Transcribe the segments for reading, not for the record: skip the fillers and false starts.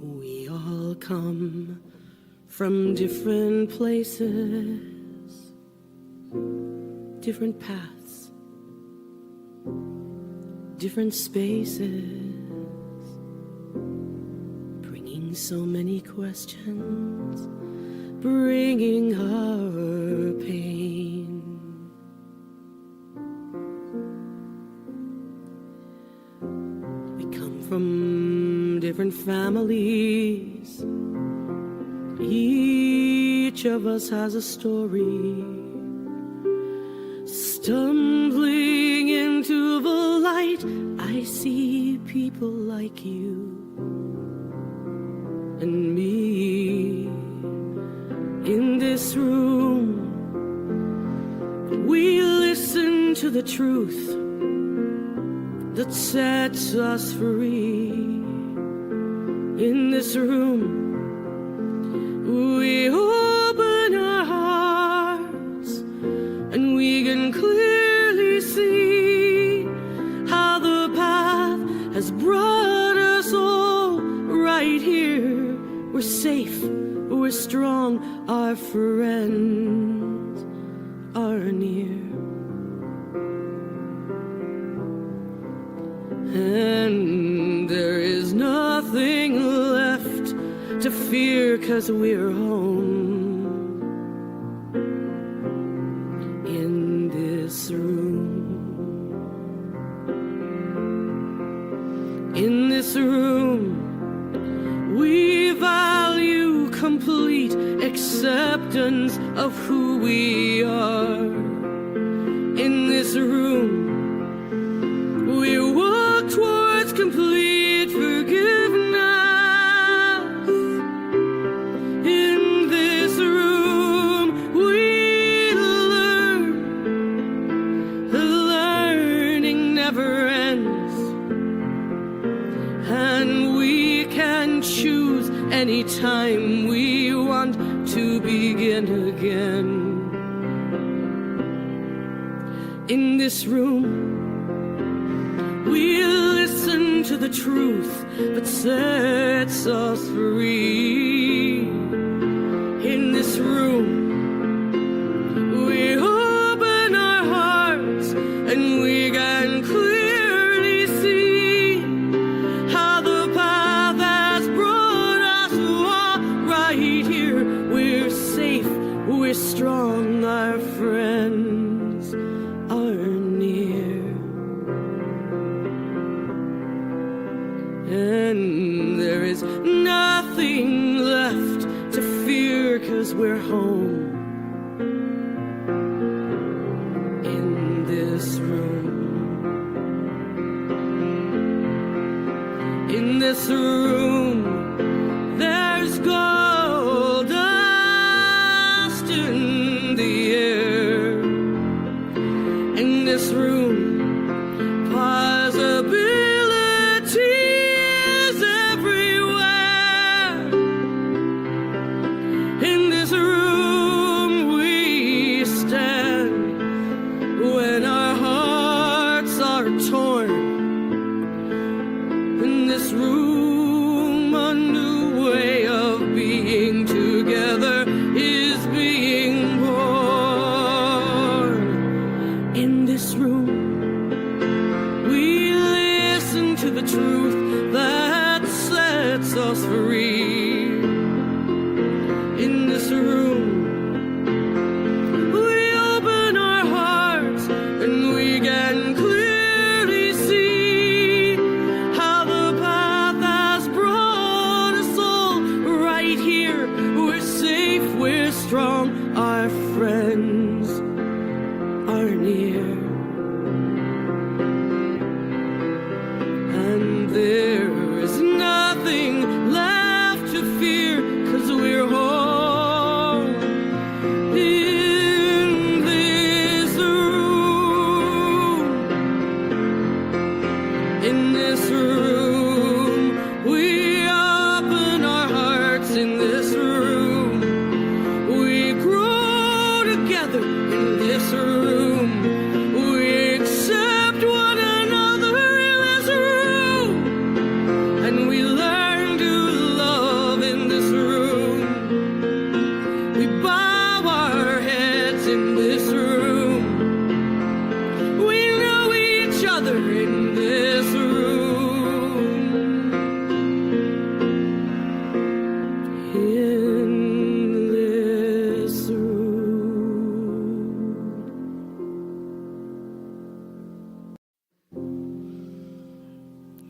We all come from different places, different paths, different spaces, bringing so many questions, bringing our pain. We come from different families. Each of us has a story. Stumbling into the light, I see people like you and me. In this room, we listen to the truth that sets us free. In this room, we open our hearts and we can clearly see how the path has brought us all right here. We're safe, we're strong, our friends are near. And there is nothing left to fear, 'cause we're home in this room. In this room, we value complete acceptance of who we are. In this room, we walk towards complete forgiveness. In this room, we learn. The learning never ends. And we can choose anytime we want to begin again. In this room, we listen to the truth that sets us free. In this room, we open our hearts and we can clearly see how the path has brought us all right here. We're safe, we're strong, our friends are near. And there is nothing left to fear, 'cause we're home in this room. In this room, there's gold dust in the air. In this room, possibilities everywhere. In this room we stand when our hearts are torn. In this room, a new way of being together is being born. In this room, we listen to the truth that sets us free. In this room, we open our hearts and we can clearly see how the path has brought us all right here. We're safe, we're strong, our friends are near. And there is nothing left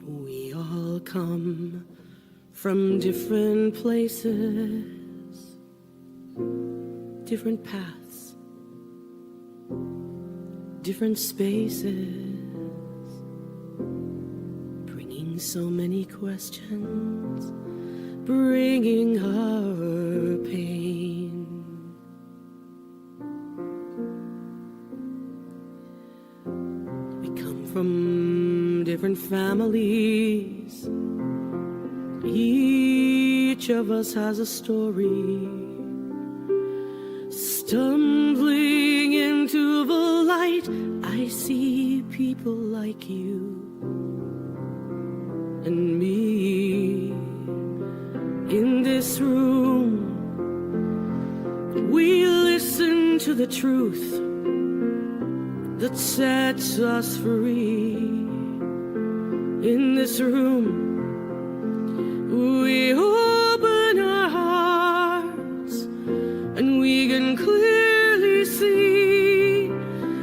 We all come from different places, different paths, different spaces, bringing so many questions, bringing our pain. We come from different families. Each of us has a story. Stumbling into the light, I see people like you and me. In this room, we listen to the truth that sets us free. In this room, we open our hearts and we can clearly see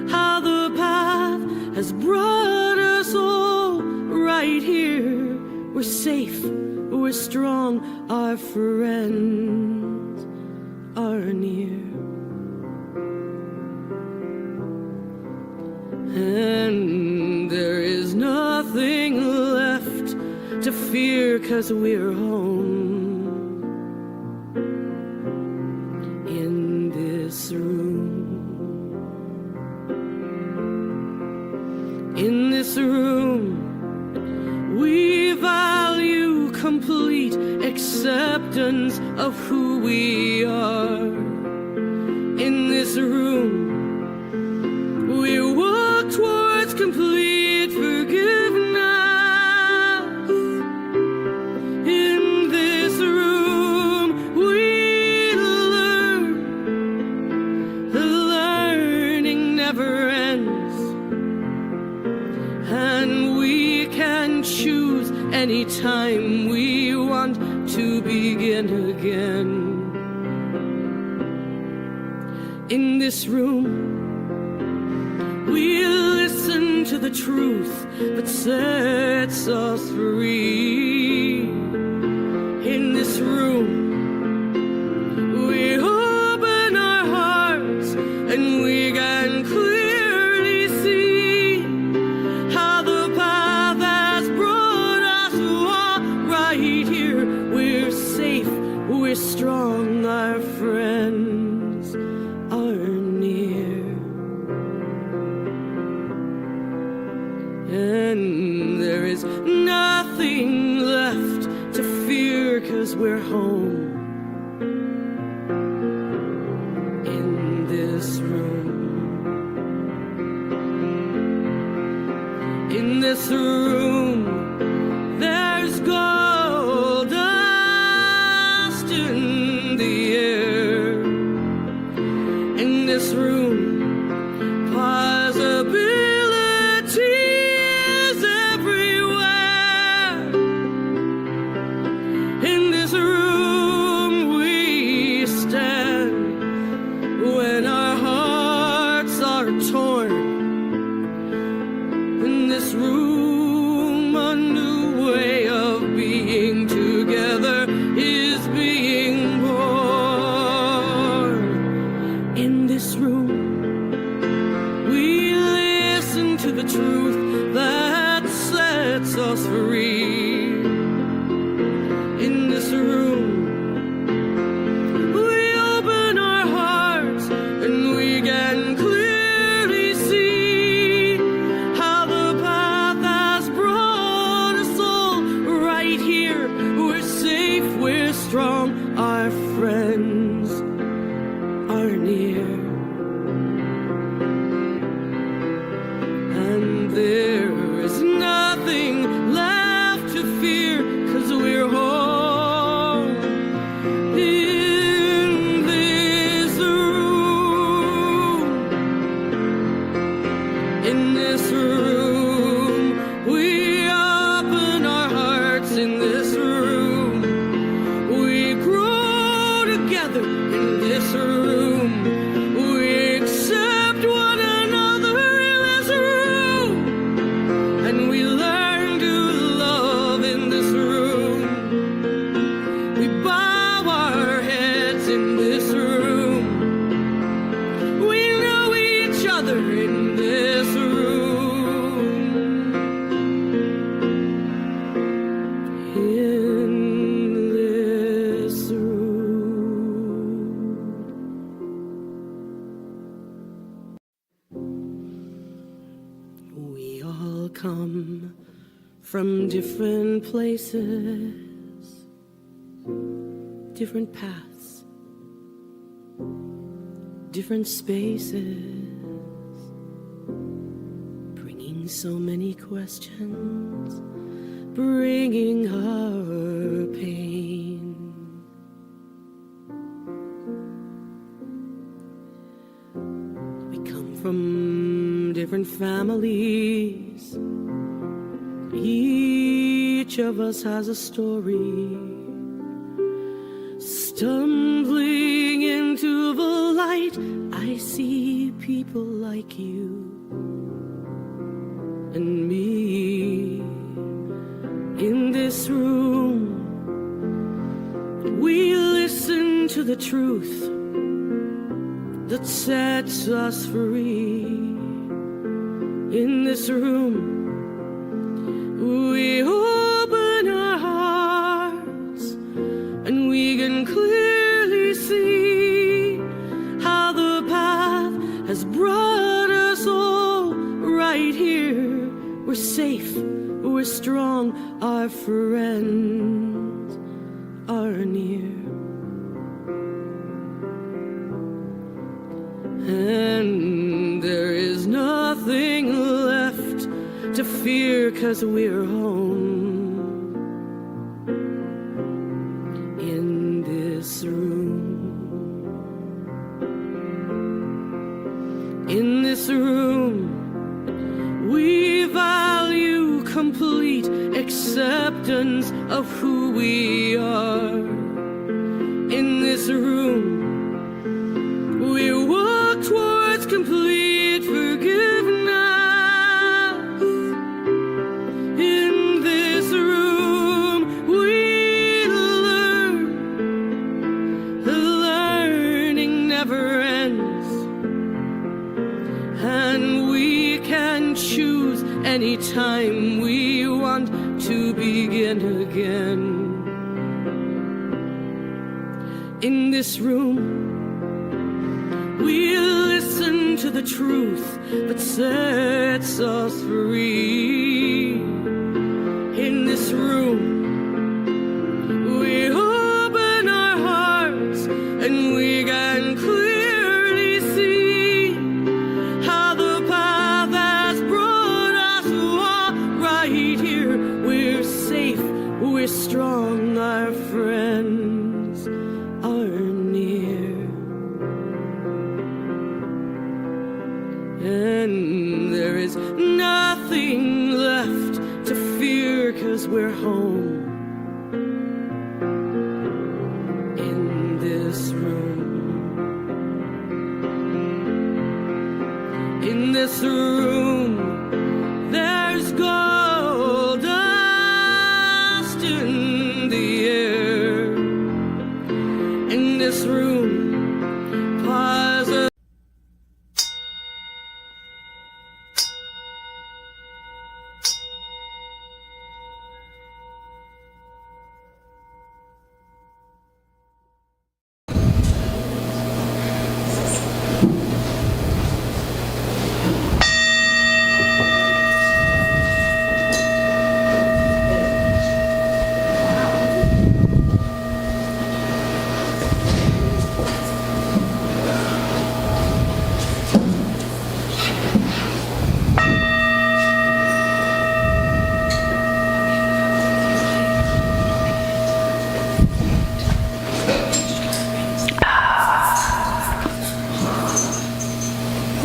how the path has brought us all right here. We're safe, we're strong, our friends are near. And there is nothing left to fear, 'cause we're home in this room. In this room, we value complete acceptance of who we are. In this room, we walk towards complete forgiveness. In this room, we learn. The learning never ends. And we can choose anytime we want to begin again. In this room, we listen to the truth that sets us free. In this room, we open our hearts and we can clearly see how the path has brought us all right here. We're safe, we're strong, our friends are near. And there is nothing left to fear, 'cause we're home in this room. In this room, there's gold dust in the air. In this room, possibilities everywhere. In this room, we stand when our hearts are torn. In this room, a new way of being together is being born. In this room, we listen to the truth that sets us free. In this room, we open our hearts and we can clearly see how the path has brought us all right here. We're safe, we're strong, our friends are near. And there is nothing left from different places, different paths, different spaces, bringing so many questions, bringing our pain. We come from different families. Each of us has a story. Stumbling into the light, I see people like you and me. In this room, we listen to the truth that sets us free. In this room, we open our hearts and we can clearly see how the path has brought us all right here. We're safe, we're strong, our friends are near. And there is nothing left to fear, 'cause we're home in this room. In this room, we value complete acceptance of who we are. In this room, we walk towards complete forgiveness. In this room, we learn. The learning never ends. And we can choose anytime we want to begin again. In this room, we listen to the truth that sets us free. In this room, we open our hearts and we can clearly see how the path has brought us all right here. We're safe, we're strong, our friends are near. And there is nothing left to fear, 'cause we're home in this room. In this room, there's gold dust in the air. In this room, positive.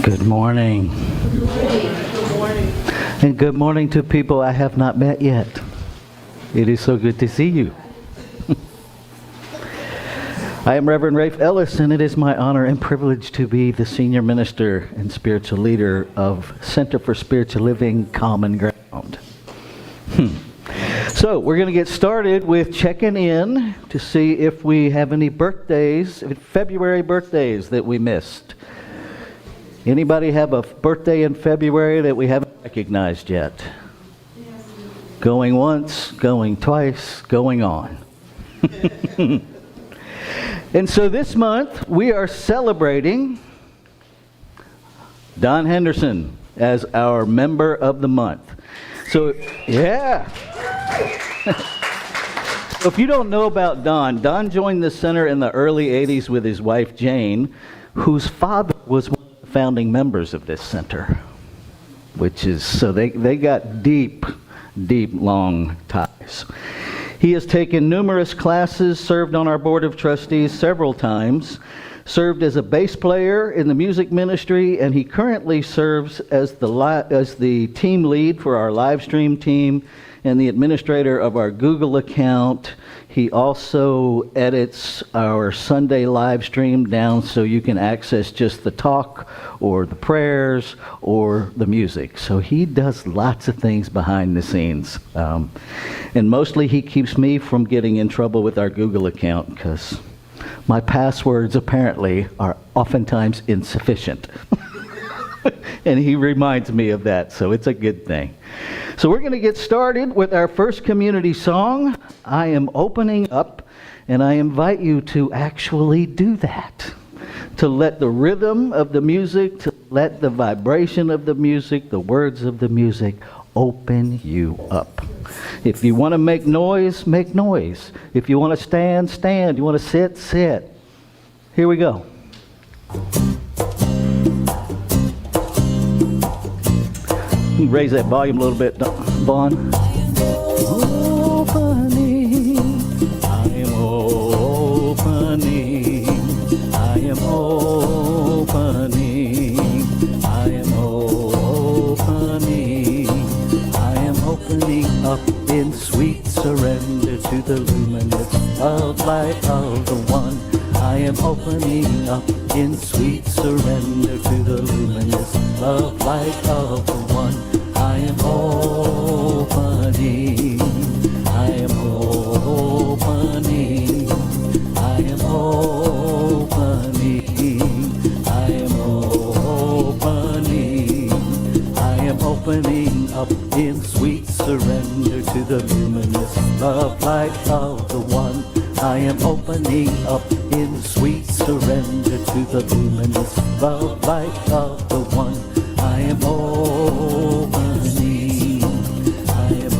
Good morning. Good morning. And good morning to people I have not met yet. It is so good to see you. I am Reverend Rafe Ellis, and it is my honor and privilege to be the senior minister and spiritual leader of Center for Spiritual Living Common Ground. So we're going to get started with checking in to see if we have any birthdays, February birthdays that we missed. Anybody have a birthday in February that we haven't recognized yet? Yes. Going once, going twice, going on. And so this month we are celebrating Don Henderson as our member of the month. So, yeah. If you don't know about Don joined the center in the early 80s with his wife Jane, whose father was one of the founding members of this center, so they got deep, long ties. He has taken numerous classes, served on our board of trustees several times, served as a bass player in the music ministry, and he currently serves as the team lead for our live stream team and the administrator of our Google account. He also edits our Sunday live stream down so you can access just the talk or the prayers or the music. So he does lots of things behind the scenes. And mostly he keeps me from getting in trouble with our Google account because my passwords apparently are oftentimes insufficient. And he reminds me of that, so it's a good thing. So we're going to get started with our first community song, I Am Opening Up, and I invite you to actually do that. To let the rhythm of the music, to let the vibration of the music, the words of the music open you up. If you want to make noise, make noise. If you want to stand, stand. You want to sit, sit. Here we go. You can raise that volume a little bit, Vaughn. I am opening. I am opening. I am opening. I am opening. I am opening up in sweet surrender to the luminous love light of the one. I am opening up in sweet surrender to the luminous love light of the one. I am opening. I am opening. I am opening. I am opening. I am opening up in sweet surrender to the luminous love light of the one. I am opening up in sweet surrender to the luminous love light of the one. I am opening. I am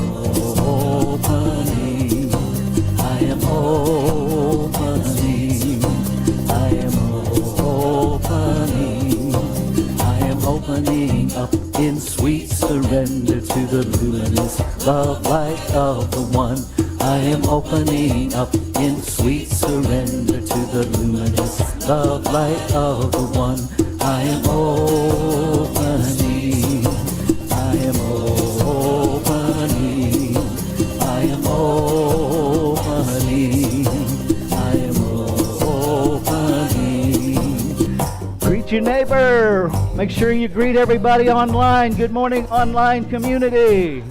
opening. I am opening. I am opening. I am opening up in sweet surrender to the luminous love light of the one. I am opening up in sweet surrender to the luminous love light of the one. I am opening. I am opening. I am opening. I am opening. Greet your neighbor. Make sure you greet everybody online. Good morning, online community.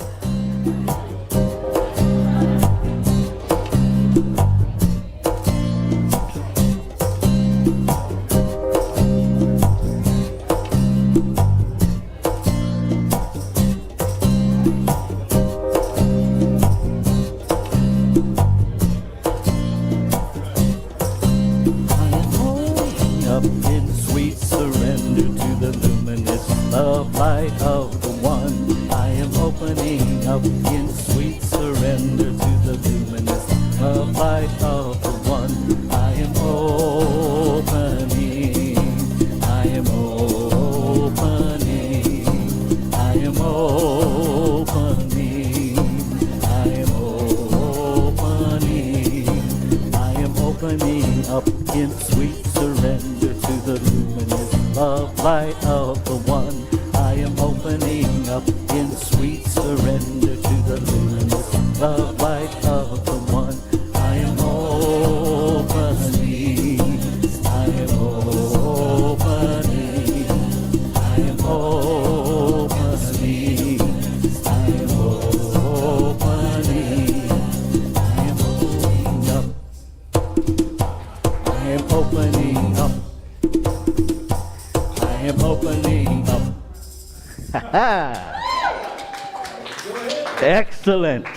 Excellent.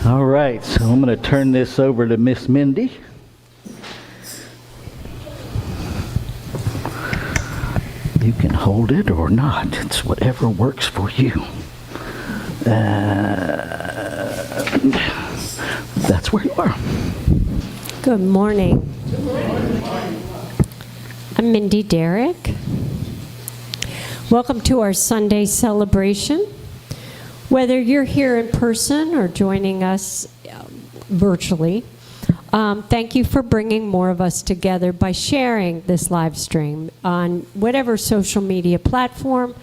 All right, so I'm going to turn this over to Miss Mindy. You can hold hold it or not. It's whatever works for you. That's where you are. Good morning. I'm Mindy Derrick. Welcome to our Sunday celebration. Whether you're here in person or joining us virtually, thank you for bringing more of us together by sharing this live stream on whatever social media platform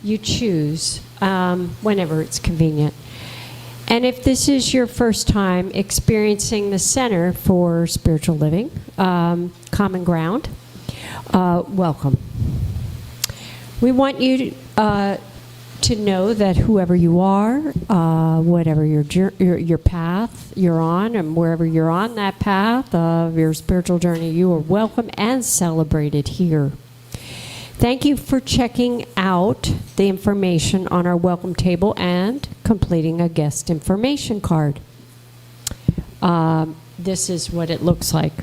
you choose, whenever it's convenient. And if this is your first time experiencing the Center for Spiritual Living, Common Ground, welcome. We want you to know that whoever you are, whatever your path you're on, and wherever you're on that path of your spiritual journey, you are welcome and celebrated here. Thank you for checking out the information on our welcome table and completing a guest information card. This is what it looks like.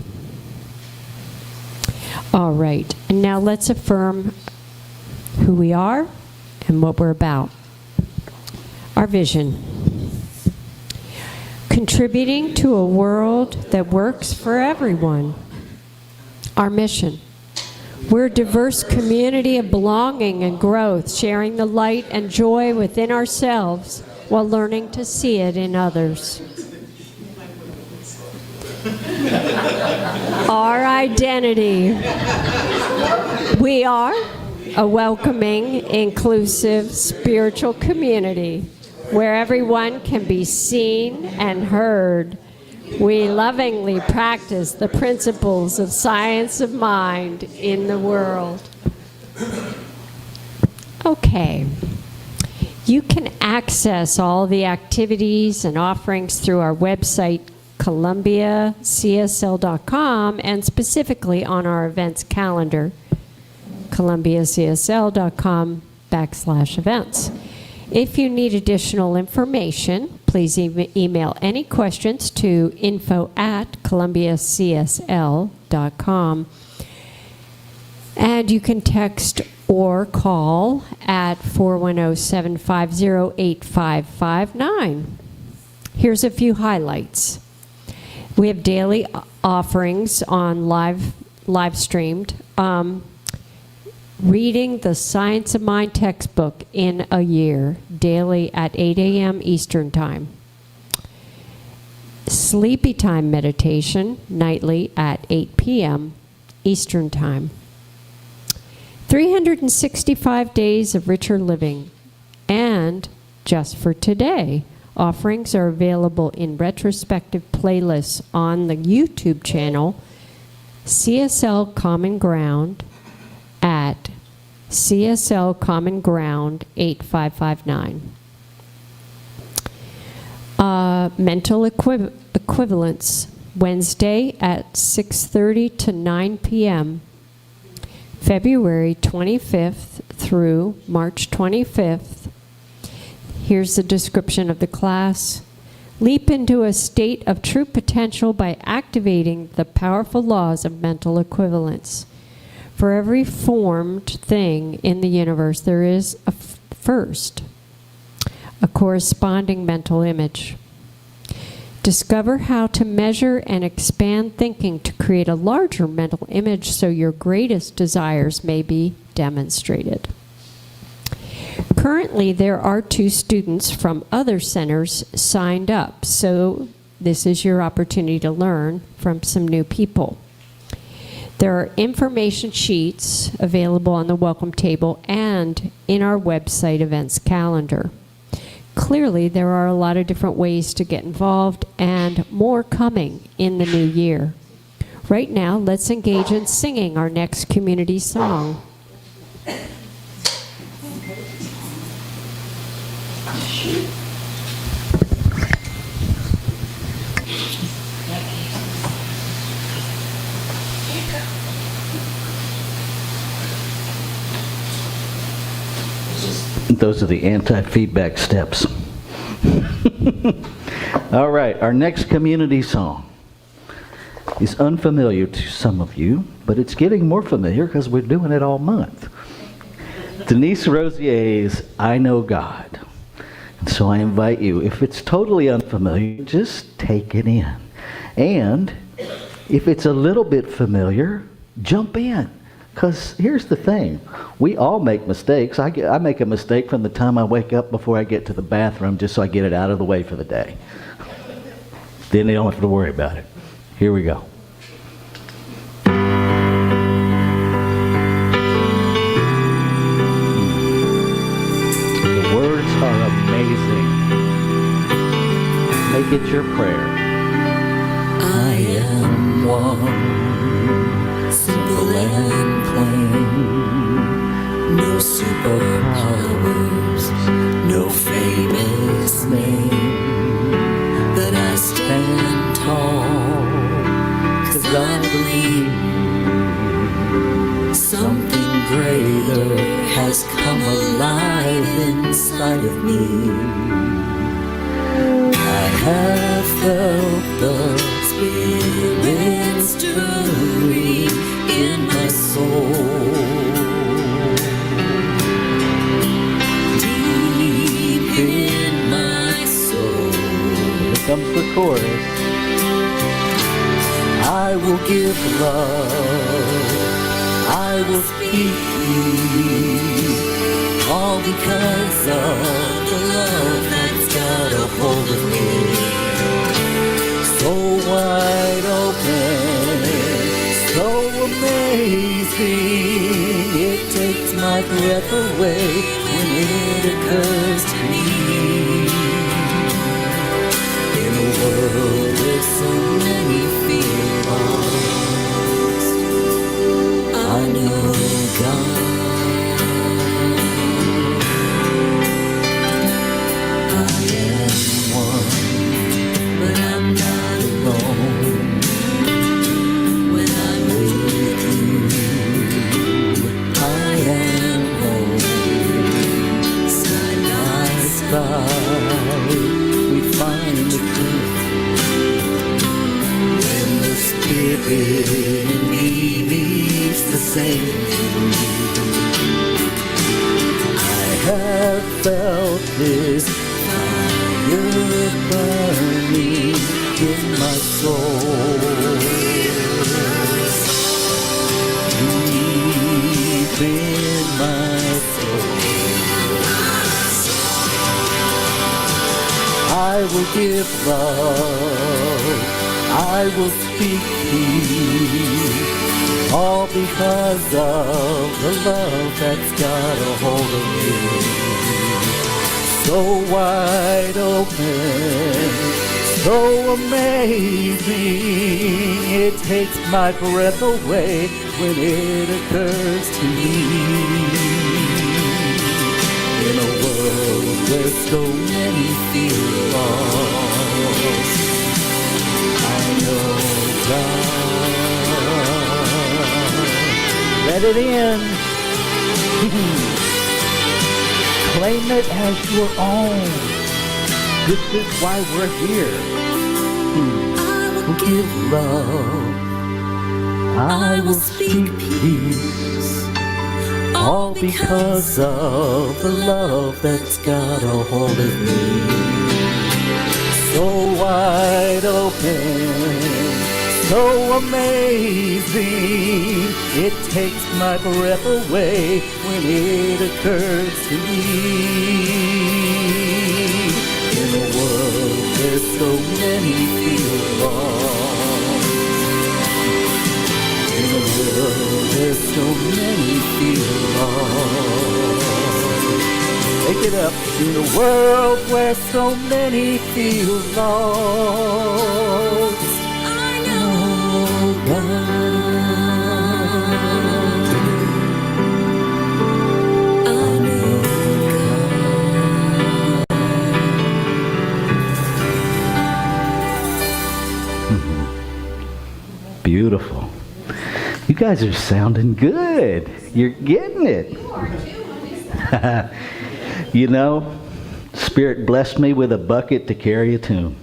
All right, and now let's affirm who we are and what we're about. Our vision: contributing to a world that works for everyone. Our mission: we're a diverse community of belonging and growth, sharing the light and joy within ourselves while learning to see it in others. Our identity: we are a welcoming, inclusive, spiritual community where everyone can be seen and heard. We lovingly practice the principles of science of mind in the world. Okay. You can access all the activities and offerings through our website, columbiacsl.com, and specifically on our events calendar, columbiacsl.com/events. If you need additional information, please email any questions to info@columbiacsl.com. And you can text or call at 410-750-8559. Here's a few highlights. We have daily offerings on live streamed. Reading the Science of Mind textbook in a year, daily at 8 a.m. Eastern Time. Sleepy time meditation, nightly at 8 p.m. Eastern Time. 365 days of richer living. And just for today, offerings are available in retrospective playlists on the YouTube channel CSL Common Ground at CSL Common Ground 8559. Mental equivalence, Wednesday at 6:30 to 9 p.m. February 25th through March 25th. Here's the description of the class. Leap into a state of true potential by activating the powerful laws of mental equivalence. For every formed thing in the universe, there is first a corresponding mental image. Discover how to measure and expand thinking to create a larger mental image so your greatest desires may be demonstrated. Currently, there are 2 students from other centers signed up, so this is your opportunity to learn from some new people. There are information sheets available on the welcome table and in our website events calendar. Clearly, there are a lot of different ways to get involved and more coming in the new year. Right now, let's engage in singing our next community song. Those are the anti-feedback steps. All right, our next community song is unfamiliar to some of you, but it's getting more familiar because we're doing it all month. Denise Rosier's I Know God. And so I invite you, if it's totally unfamiliar, just take it in. And if it's a little bit familiar, jump in. Because here's the thing. We all make mistakes. I make a mistake from the time I wake up before I get to the bathroom just so I get it out of the way for the day. Then they don't have to worry about it. Here we go. The words are amazing. Make it your prayer. I am one, simple and plain. No superpowers, no famous name. But I stand tall, 'cause I believe something greater has come alive inside of me. I have felt the Spirit stirring in my soul. Deep in my soul. Here comes the chorus. I will give love, I will speak peace, all because of the love that's got a hold of me. So wide open, so amazing, it takes my breath away when it occurs to me. In a world where so many feel lost, I know God. I am one, but I'm not alone. When I'm with you, I am home. Side by side, we find the truth. When the Spirit in me meets the same truth, I have felt this fire burning in my soul. Deep in my soul. I will give love, I will speak peace, all because of the love that's got a hold of me. So wide open, so amazing, it takes my breath away when it occurs to me. In a world where so many feel lost, I know God. Let it in. Claim it as your own. This is why we're here. I will give love, I will speak peace, all because of the love that's got a hold of me. So wide open, so amazing, it takes my breath away when it occurs to me. In a world where so many feel lost, in a world where so many feel lost. Take it up. In a world where so many feel lost, I know God. I know God. Beautiful. You guys are sounding good. You're getting it. You know, Spirit blessed me with a bucket to carry a tune.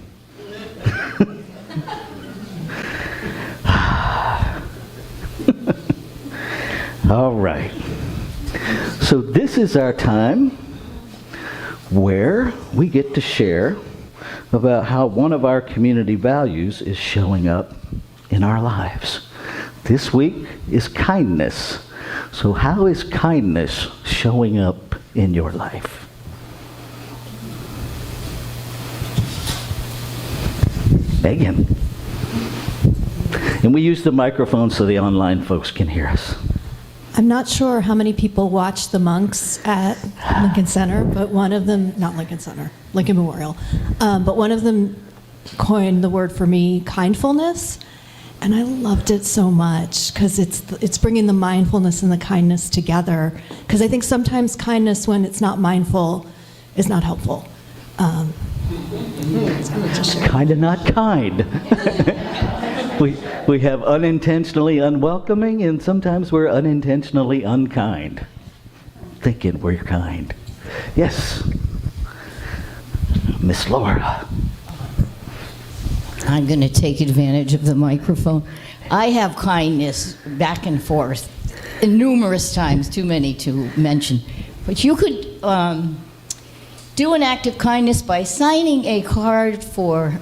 All right. So this this is our time where we get to share about how one of our community values is showing up in our lives. This week is kindness. So how is kindness showing up in your life? Megan. And we use the microphone so the online folks can hear us. I'm not sure how many people watch the monks at Lincoln Center, but one of them, not Lincoln Center, Lincoln Memorial, but one of them coined the word for me, kindfulness, and I loved it so much because it's bringing the mindfulness and the kindness together, because I think sometimes kindness, when it's not mindful, is not helpful. Kind of not kind. We have unintentionally unwelcoming, and sometimes we're unintentionally unkind, thinking we're kind. Yes, Miss Laura. I'm going to take advantage of the microphone. I have kindness back and forth numerous times, too many to mention. But you could do an act of kindness by signing a card for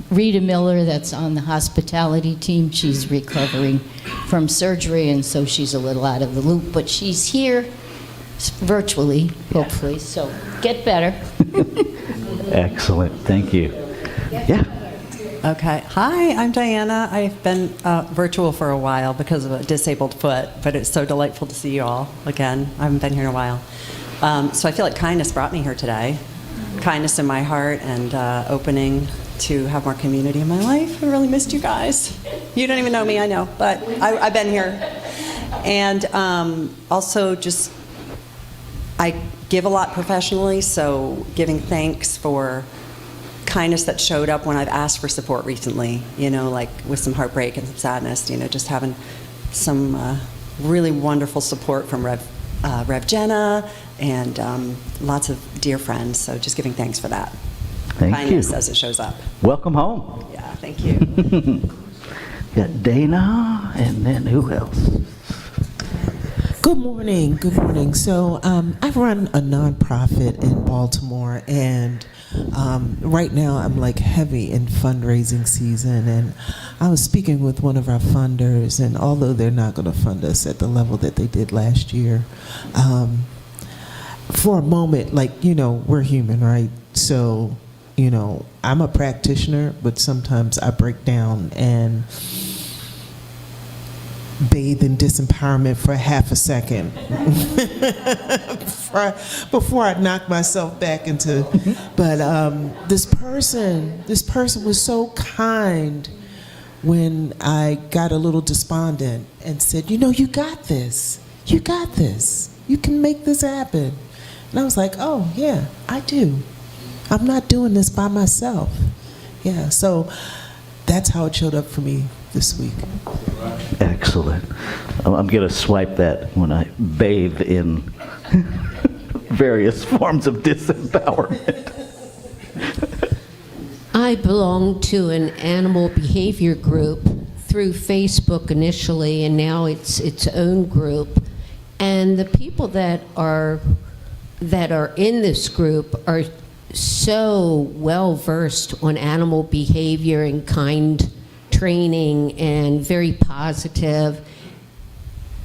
Rita Miller, that's on the hospitality team. She's recovering from surgery, and so she's a little out of the loop. But she's here virtually, hopefully, so get better. Excellent, thank you. Yeah. Okay. Hi, I'm Diana. I've been virtual for a while because of a disabled foot, but it's so delightful to see you all again. I haven't been here in a while. So I feel like kindness brought me here today. Kindness in my heart and opening to have more community in my life. I really missed you guys. You don't even know me, I know, but I've been here. And also just, I give a lot professionally, so giving thanks for kindness that showed up when I've asked for support recently, you know, like with some heartbreak and some sadness, you know, just having some really wonderful support from Rev Jenna and lots of dear friends, so just giving thanks for that. Thank kindness you. as it shows up. Welcome home. Yeah, thank you. Got Dana, and then who else? Good morning. Good morning. So I run a nonprofit in Baltimore, and right now I'm like heavy in fundraising season. And I was speaking with one of our funders, and although they're not going to fund us at the level that they did last year, for a moment, like, you know, we're human, right? So, you know, I'm a practitioner, but sometimes I break down and bathe in disempowerment for half a second before I knock myself back into. But this person was so kind when I got a little despondent and said, you know, you got this, you can make this happen. And I was like, oh yeah, I do. I'm not doing this by myself. Yeah, so that's how it showed up for me this week. Excellent. I'm going to swipe that when I bathe in various forms of disempowerment. I belong to an animal behavior group through Facebook initially, and now it's its own group. And the people that are in this group are so well versed on animal behavior and kind training and very positive.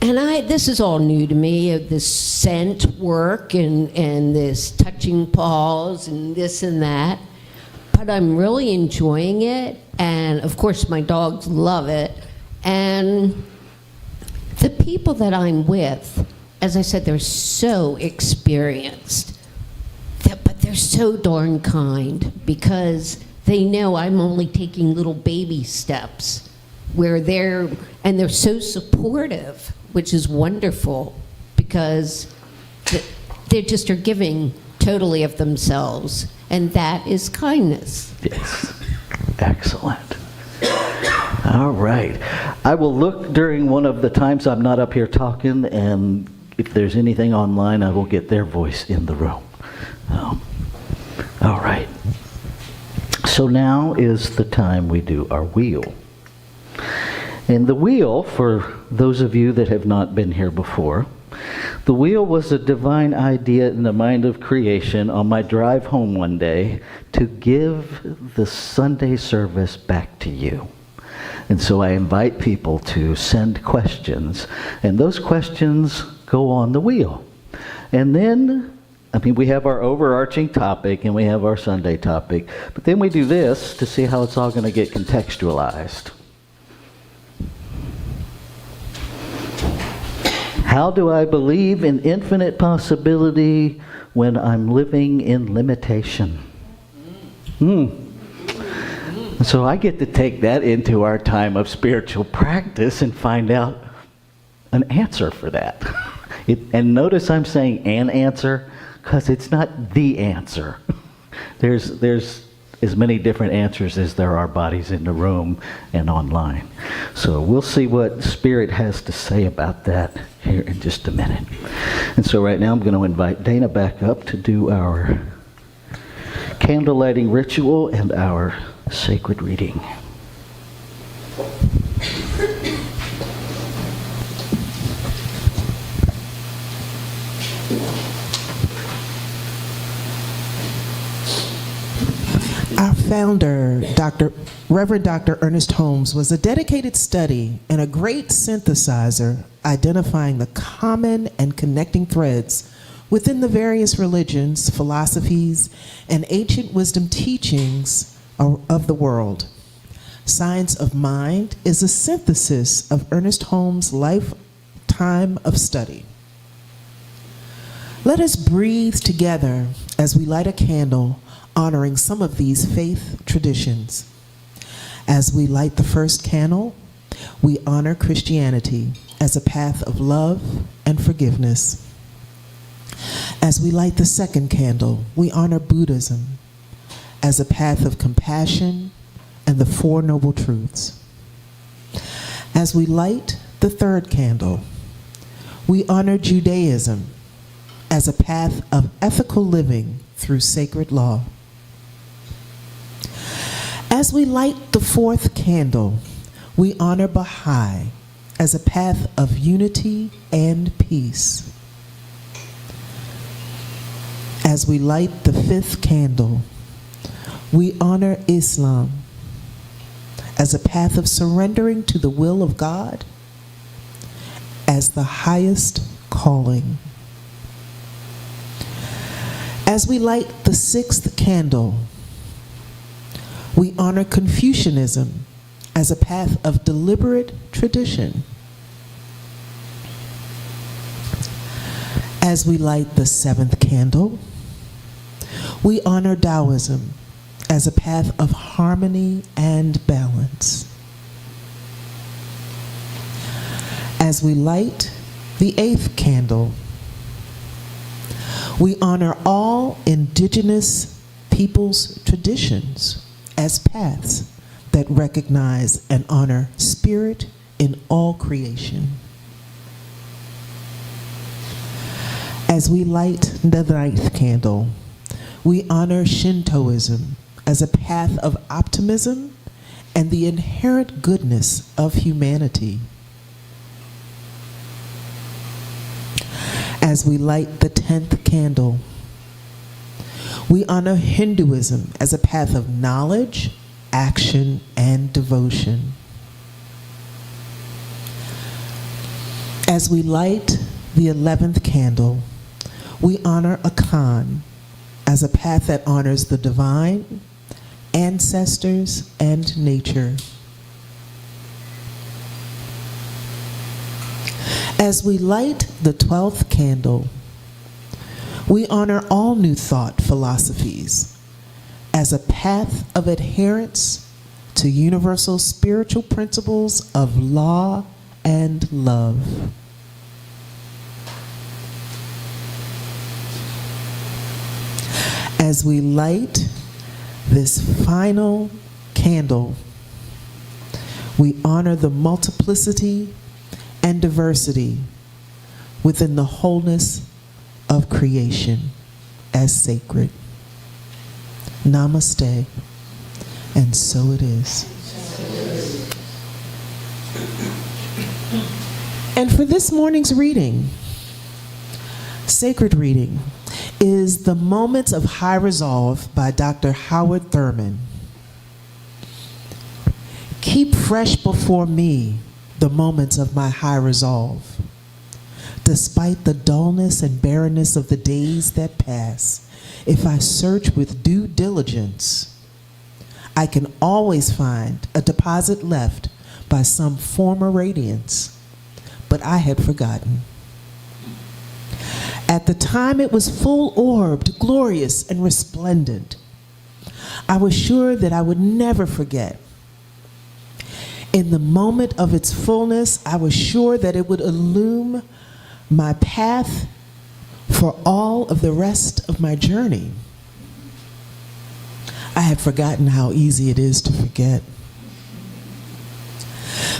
And this is all new to me, this scent work and this touching paws and this and that. But I'm really enjoying it, and of course my dogs love it. And the people that I'm with, as I said, they're so experienced, but they're so darn kind, because they know I'm only taking little baby steps where they're so supportive, which is wonderful, because they just are giving totally of themselves, and that is kindness. Yes. Excellent. All right. I will look during one of the times I'm not up here talking, and if there's anything online, I will get their voice in the room. All right. So now is the time we do our wheel. And the wheel, for those of you that have not been here before, The wheel was a divine idea in the mind of creation on my drive home one day to give the Sunday service back to you. And so I invite people to send questions, and those questions go on the wheel. And then, we have our overarching topic and we have our Sunday topic, but then we do this to see how it's all going to get contextualized. How do I believe in infinite possibility when I'm living in limitation? So I get to take that into our time of spiritual practice and find out an answer for that. And notice I'm saying an answer because it's not the answer. There's as many different answers as there are bodies in the room and online. So we'll see what Spirit has to say about that here in just a minute. And so right now I'm going to invite Dana back up to do our candle lighting ritual and our sacred reading. Our founder, Reverend Dr. Ernest Holmes, was a dedicated study and a great synthesizer, identifying the common and connecting threads within the various religions, philosophies, and ancient wisdom teachings of the world. Science of Mind is a synthesis of Ernest Holmes' lifetime of study. Let us breathe together as we light a candle honoring some of these faith traditions. As we light the first candle, we honor Christianity as a path of love and forgiveness. As we light the second candle, we honor Buddhism as a path of compassion and the Four Noble Truths. As we light the third candle, we honor Judaism as a path of ethical living through sacred law. As we light the fourth candle, we honor Baha'i as a path of unity and peace. As we light the fifth candle, we honor Islam as a path of surrendering to the will of God as the highest calling. As we light the sixth candle, we honor Confucianism as a path of deliberate tradition. As we light the seventh candle, we honor Taoism as a path of harmony and balance. As we light the eighth candle, we honor all indigenous peoples' traditions as paths that recognize and honor spirit in all creation. As we light the ninth candle, we honor Shintoism as a path of optimism and the inherent goodness of humanity. As we light the 10th candle, we honor Hinduism as a path of knowledge, action, and devotion. As we light the 11th candle, we honor Akan as a path that honors the divine, ancestors, and nature. As we light the 12th candle, we honor all New Thought philosophies as a path of adherence to universal spiritual principles of law and love. As we light this final candle, we honor the multiplicity and diversity within the wholeness of creation as sacred. Namaste, and so it is. And for this morning's reading, sacred reading is The Moments of High Resolve by Dr. Howard Thurman. Keep fresh before me the moments of my high resolve. Despite the dullness and barrenness of the days that pass, if I search with due diligence, I can always find a deposit left by some former radiance, but I had forgotten. At the time it was full-orbed, glorious, and resplendent. I was sure that I would never forget. In the moment of its fullness, I was sure that it would illume my path for all of the rest of my journey. I had forgotten how easy it is to forget.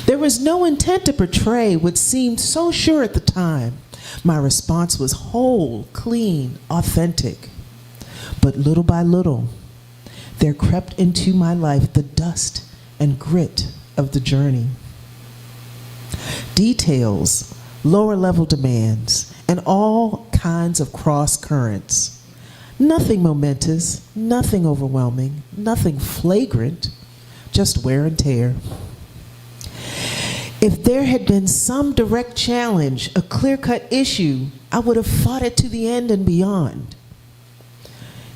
There was no intent to portray what seemed so sure at the time. My response was whole, clean, authentic. But little by little, there crept into my life the dust and grit of the journey. Details, lower level demands, and all kinds of cross currents. Nothing momentous, nothing overwhelming, nothing flagrant, just wear and tear. If there had been some direct challenge, a clear-cut issue, I would have fought it to the end and beyond.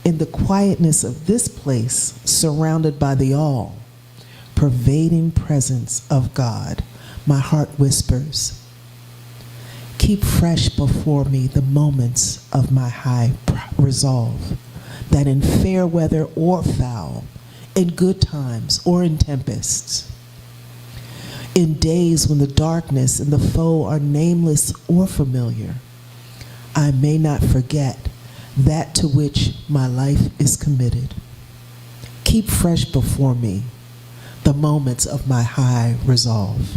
In the quietness of this place, surrounded by the all-pervading presence of God, my heart whispers, keep fresh before me the moments of my high resolve, that in fair weather or foul, in good times or in tempests, in days when the darkness and the foe are nameless or familiar, I may not forget that to which my life is committed. Keep fresh before me the moments of my high resolve.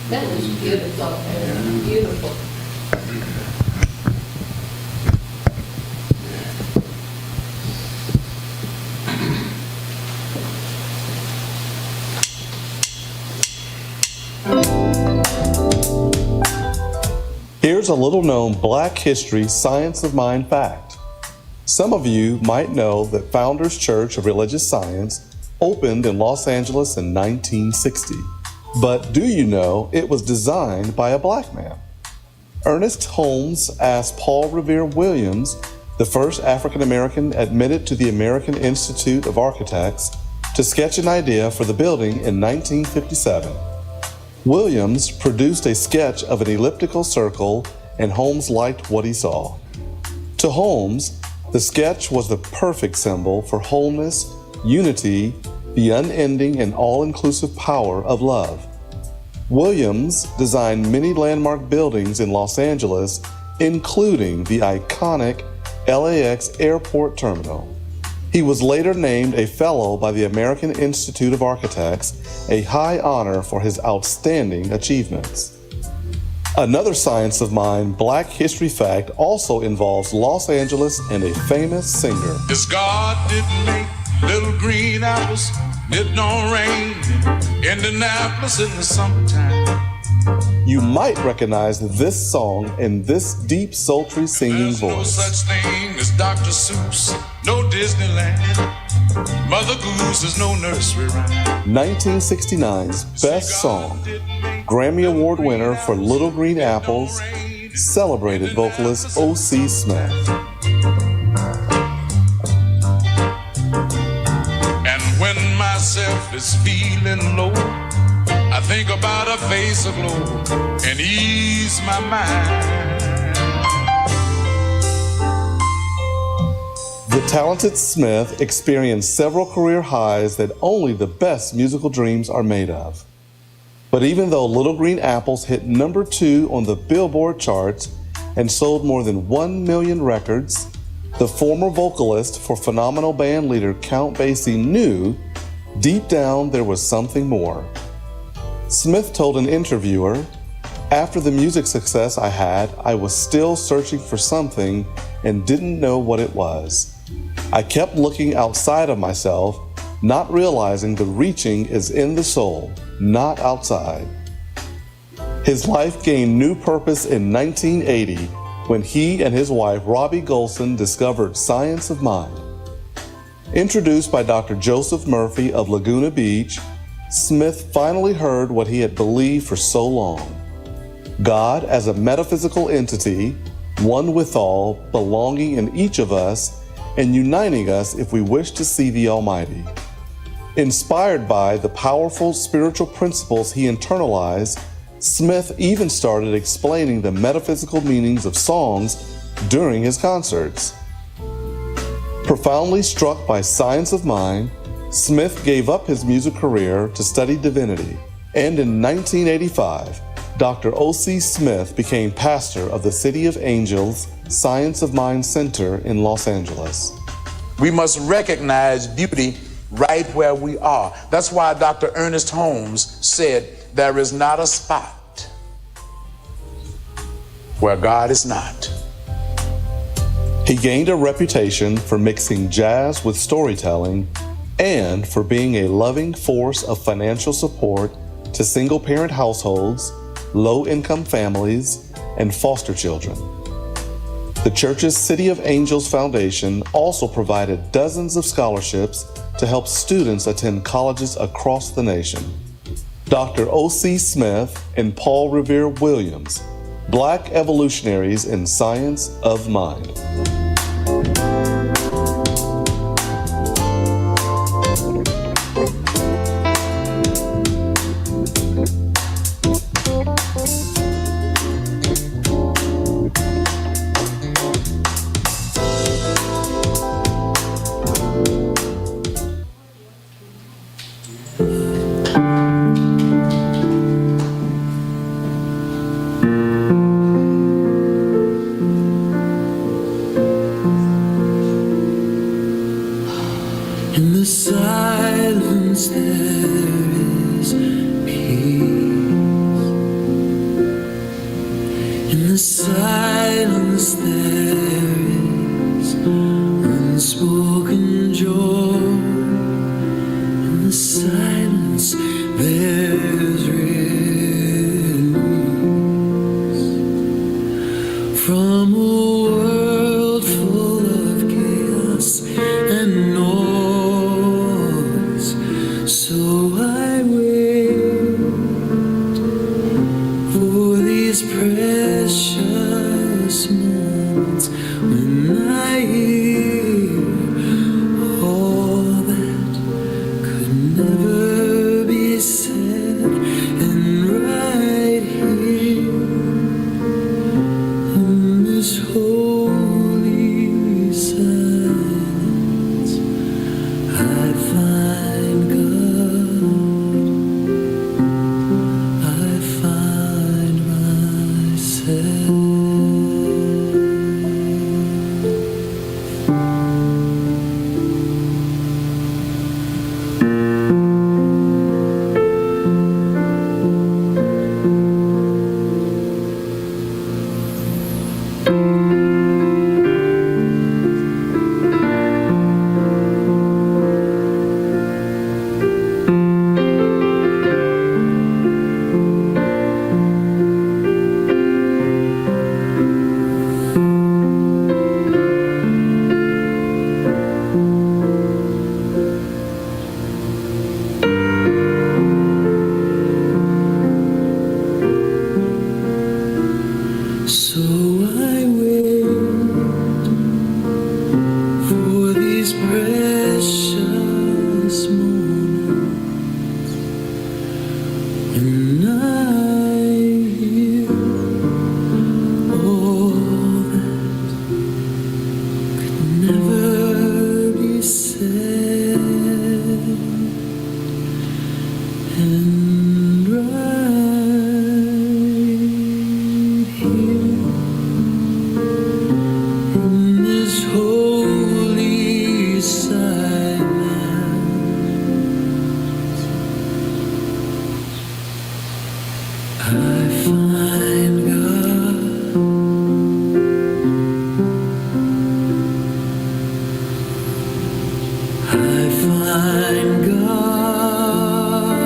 That was beautiful. Beautiful. Here's a little-known Black history science of mind fact. Some of you might know that Founders Church of Religious Science opened in Los Angeles in 1960. But do you know it was designed by a Black man? Ernest Holmes asked Paul Revere Williams, the first African-American admitted to the American Institute of Architects, to sketch an idea for the building in 1957. Williams produced a sketch of an elliptical circle, and Holmes liked what he saw. To Holmes, the sketch was the perfect symbol for wholeness, unity, the unending and all-inclusive power of love. Williams designed many landmark buildings in Los Angeles, including the iconic LAX Airport Terminal. He was later named a Fellow by the American Institute of Architects, a high honor for his outstanding achievements. Another science of mind Black history fact also involves Los Angeles and a famous singer. This God didn't make little green apples, it don't rain in Indianapolis in the summertime. You might recognize this song in this deep, sultry singing There's no voice. such thing as Dr. Seuss, no Disneyland. Mother Goose is no nursery rhyme. 1969's best song, Grammy Award winner for Little Green Apples, celebrated vocalist O.C. Smith. And when myself is feeling low, I think about a face aglow and ease my mind. The talented Smith experienced several career highs that only the best musical dreams are made of. But even though Little Green Apples hit number 2 on the Billboard charts and sold more than 1 million records, the former vocalist for phenomenal band leader Count Basie knew deep down there was something more. Smith told an interviewer, "After the music success I had, I was still searching for something and didn't know what it was. I kept looking outside of myself, not realizing the reaching is in the soul, not outside." His life gained new purpose in 1980 when he and his wife, Robbie Golson, discovered Science of Mind. Introduced by Dr. Joseph Murphy of Laguna Beach, Smith finally heard what he had believed for so long: God as a metaphysical entity, one with all, belonging in each of us and uniting us if we wish to see the Almighty. Inspired by the powerful spiritual principles he internalized, Smith even started explaining the metaphysical meanings of songs during his concerts. Profoundly struck by Science of Mind, Smith gave up his music career to study divinity, and in 1985, Dr. O.C. Smith became pastor of the City of Angels Science of Mind Center in Los Angeles. We must recognize beauty right where we are. That's why Dr. Ernest Holmes said, there is not a spot where God is not. He gained a reputation for mixing jazz with storytelling and for being a loving force of financial support to single-parent households, low-income families, and foster children. The church's City of Angels Foundation also provided dozens of scholarships to help students attend colleges across the nation. Dr. O.C. Smith and Paul Revere Williams, Black evolutionaries in Science of Mind. In the silence there is peace. In the silence there is unspoken joy. In the silence there's release from a world full of chaos and noise. So I wait for these precious moments when I hear all that could never be said, and right here in this holy silence I find God, I find myself. So I wait for these precious moments when I hear all that could never be said, and right here in this holy silence I find God, I find God,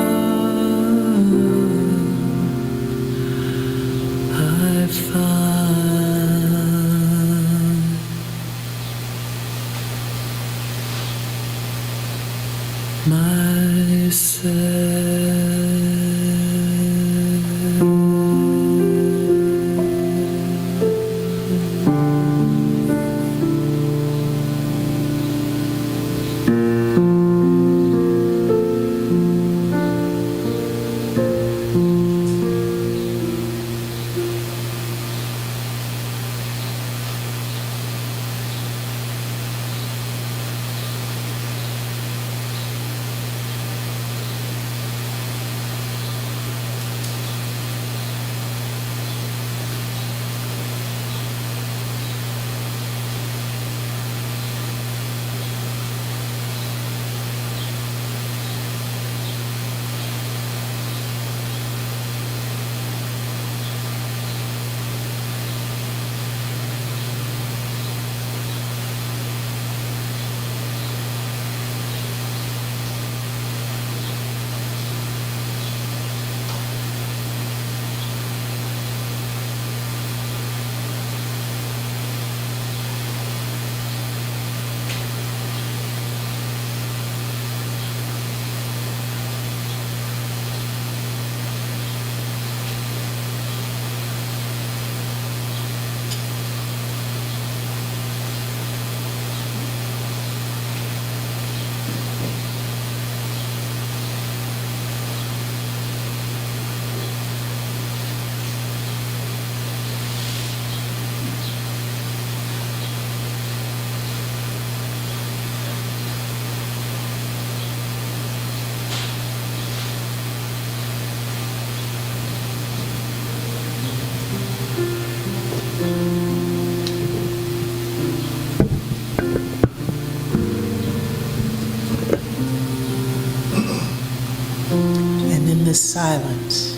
And in this silence,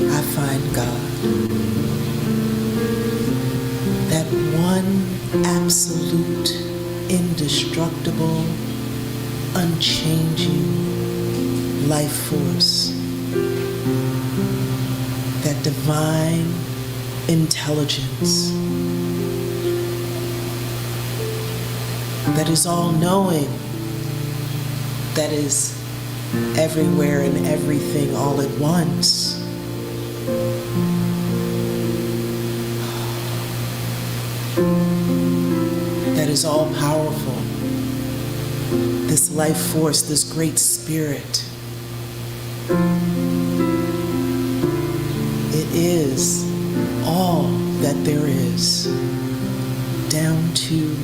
I find God. That one absolute, indestructible, unchanging life force. That divine intelligence that is all-knowing, that is everywhere and everything all at once. That is all-powerful. This life force, this great spirit. It is all that there is, down to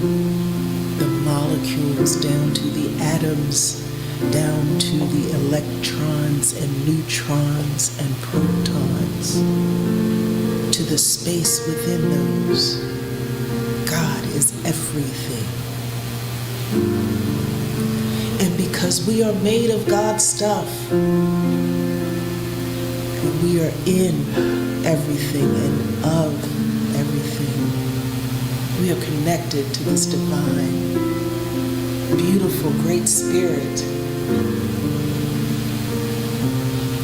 the molecules, down to the atoms, down to the electrons and neutrons and protons, to the space within those. God is everything. And because we are made of God's stuff, and we are in everything and of everything, we are connected to this divine, beautiful, great spirit.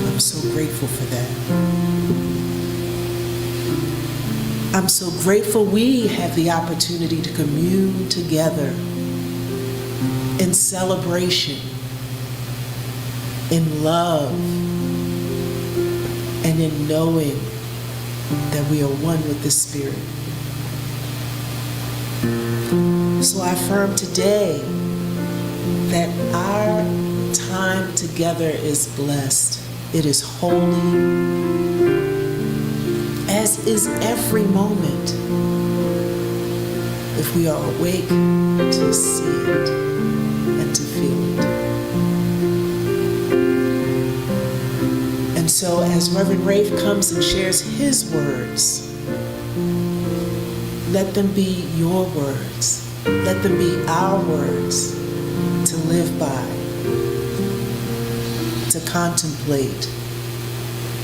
I'm so grateful for that. I'm so grateful we have the opportunity to commune together in celebration, in love, and in knowing that we are one with the Spirit. So I affirm today that our time together is blessed. It is holy, as is every moment, if we are awake to see it and to feel it. And so as Reverend Rafe comes and shares his words, let them be your words. Let them be our words to live by, to contemplate,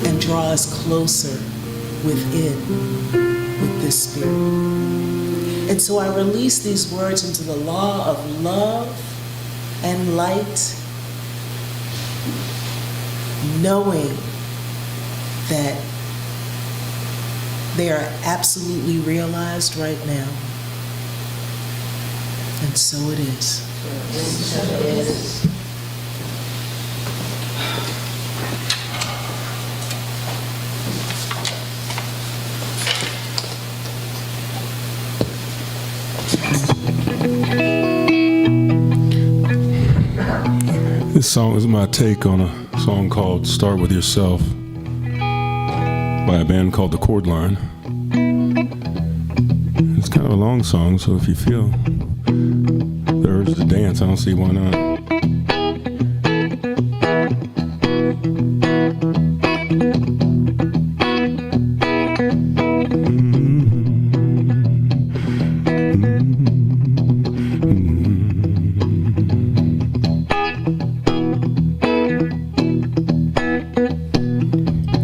and draw us closer within with this Spirit. And so I release these words into the law of love and light, knowing that they are absolutely realized right now. And so it is. This song is my take on a song called Start With Yourself by a band called The Chord Line. It's kind of a long song, so if you feel the urge to dance, I don't see why not.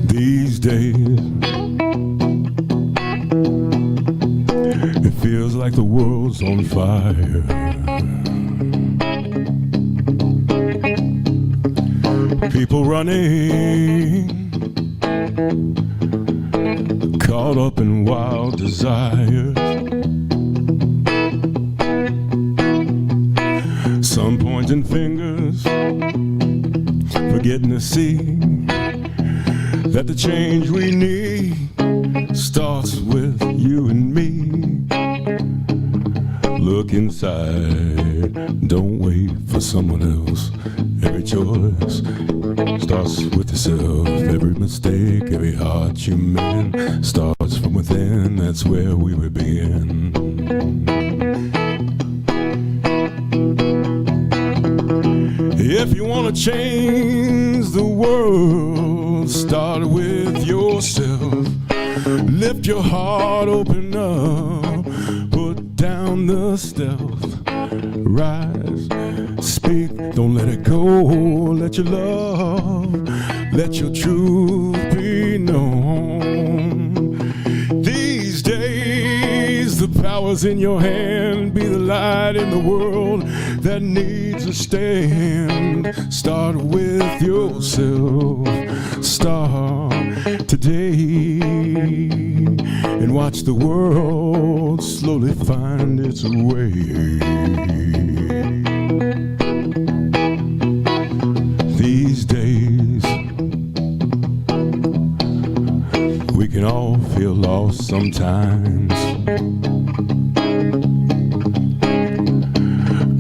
These days, it feels like the world's on fire. People running, caught up in wild desires. Some pointing fingers, forgetting to see that the change we need starts with you and me. Look inside, don't wait for someone else. Every choice starts with yourself. Every mistake, every heart you mend starts from within. That's where we will begin. If you want to change the world, start with yourself. Lift your heart, open up, put down the stealth. Rise, speak, don't let it go. Let your love, let your truth be known. These days, the power's in your hand. Be the light in the world that needs a stand. Start with yourself. Start today and watch the world slowly find its way. These days, we can all feel lost sometimes,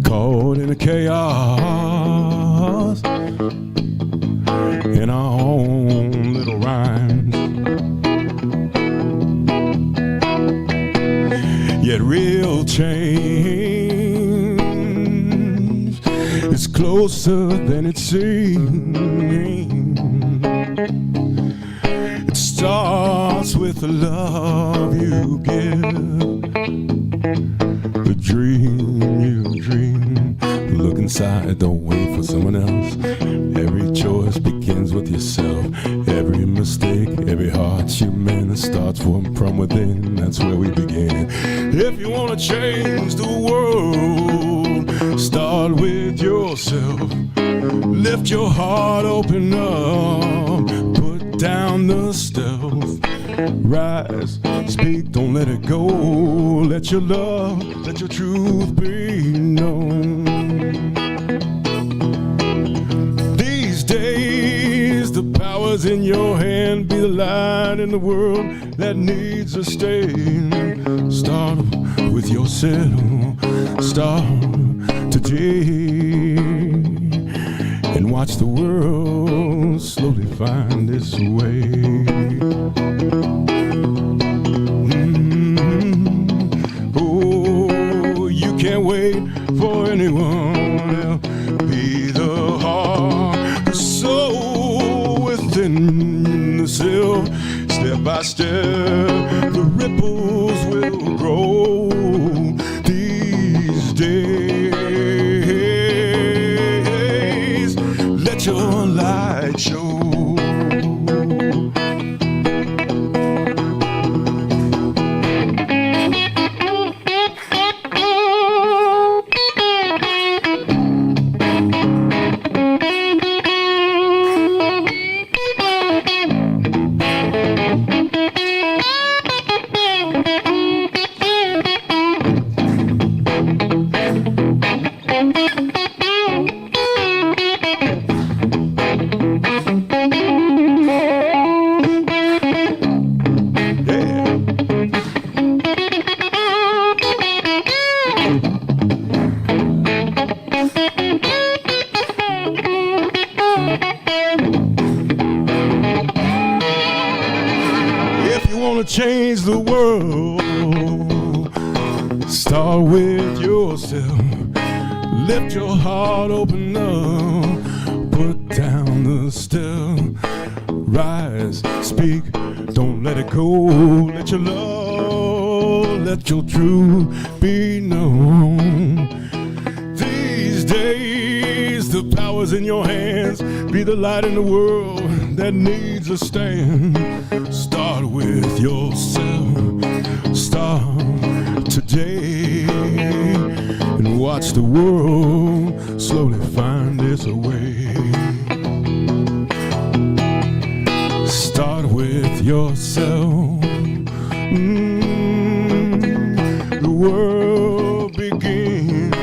caught in a chaos in our own little rhymes. Yet real change is closer than it seems. It starts with the love you give, the dream you dream. Look inside, don't wait for someone else. Every choice begins with yourself. Every mistake, every heart you mend starts from within. That's where we begin. If you want to change the world, start with yourself. Lift your heart, open up, put down the stealth. Rise, speak, don't let it go. Let your love, let your truth be known. These days, the power's in your hand. Be the light in the world that needs a stand. Start with yourself. Start today and watch the world slowly find its way. Oh, you can't wait for anyone else. Be the heart, the soul within the self. Step by step, the ripples will grow. These days, let your light show. change the world. Start with yourself. Lift your heart open up. Put down the still. Rise, speak, don't let it go. Let your love, let your truth be known. These days, the power's in your hands. Be the light in the world that needs a stand. Start with yourself. Start today and watch the world slowly find its way. Start with yourself. The world begins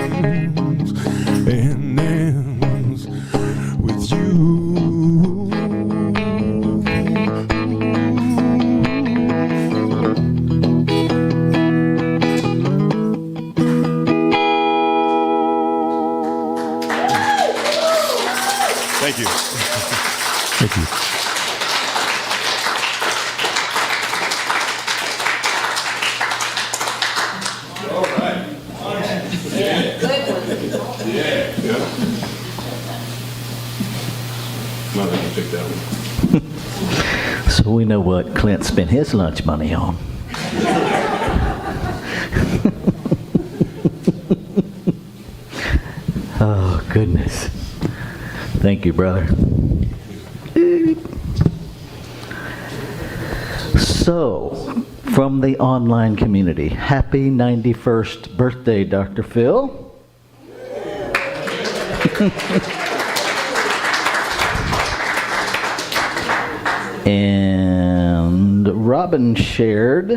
and ends with you. Thank you. Thank you. So we know what Clint spent his lunch money on. Oh, goodness. Thank you, brother. So, from the online community, happy 91st birthday, Dr. Phil. And Robin shared,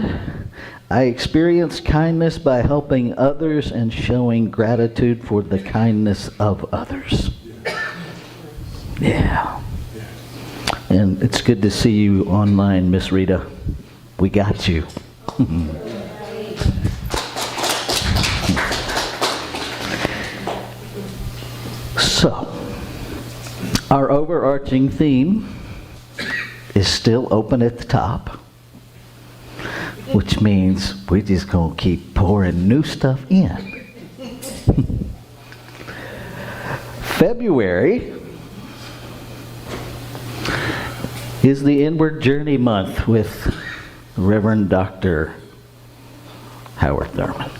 I experienced kindness by helping others and showing gratitude for the kindness of others. Yeah. And it's good to see you online, Miss Rita. We got you. So, our overarching theme is still open at the top, which means we're just going to keep pouring new stuff in. February is the Inward Journey Month with Reverend Dr. Howard Thurman.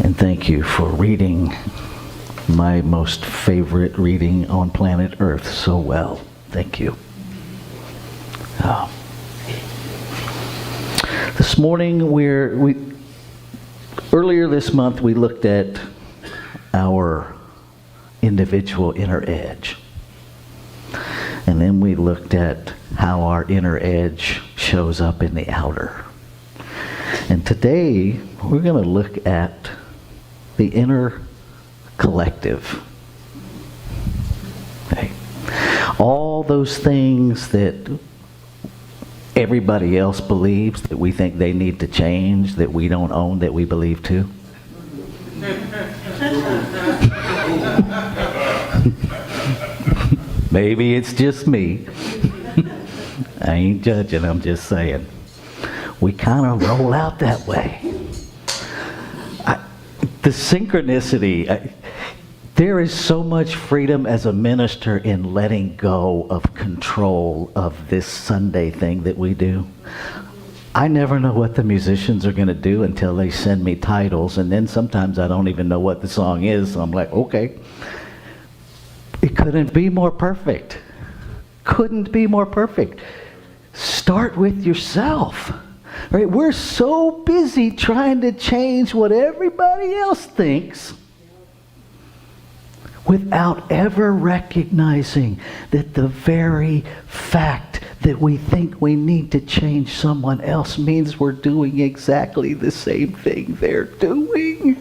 And thank you for reading my most favorite reading on planet Earth so well. Thank you. This morning, earlier this month, we looked at our individual inner edge. And then we looked at how our inner edge shows up in the outer. And today, we're going to look at the inner collective. Okay. All those things that everybody else believes that we think they need to change, that we don't own, that we believe too. Maybe it's just me. I ain't judging, I'm just saying. We kind of roll out that way. The synchronicity, there is so much freedom as a minister in letting go of control of this Sunday thing that we do. I never know what the musicians are going to do until they send me titles, and then sometimes I don't even know what the song is, so I'm like, okay. It couldn't be more perfect. Couldn't be more perfect. Start with yourself. Right? We're so busy trying to change what everybody else thinks without ever recognizing that the very fact that we think we need to change someone else means we're doing exactly the same thing they're doing.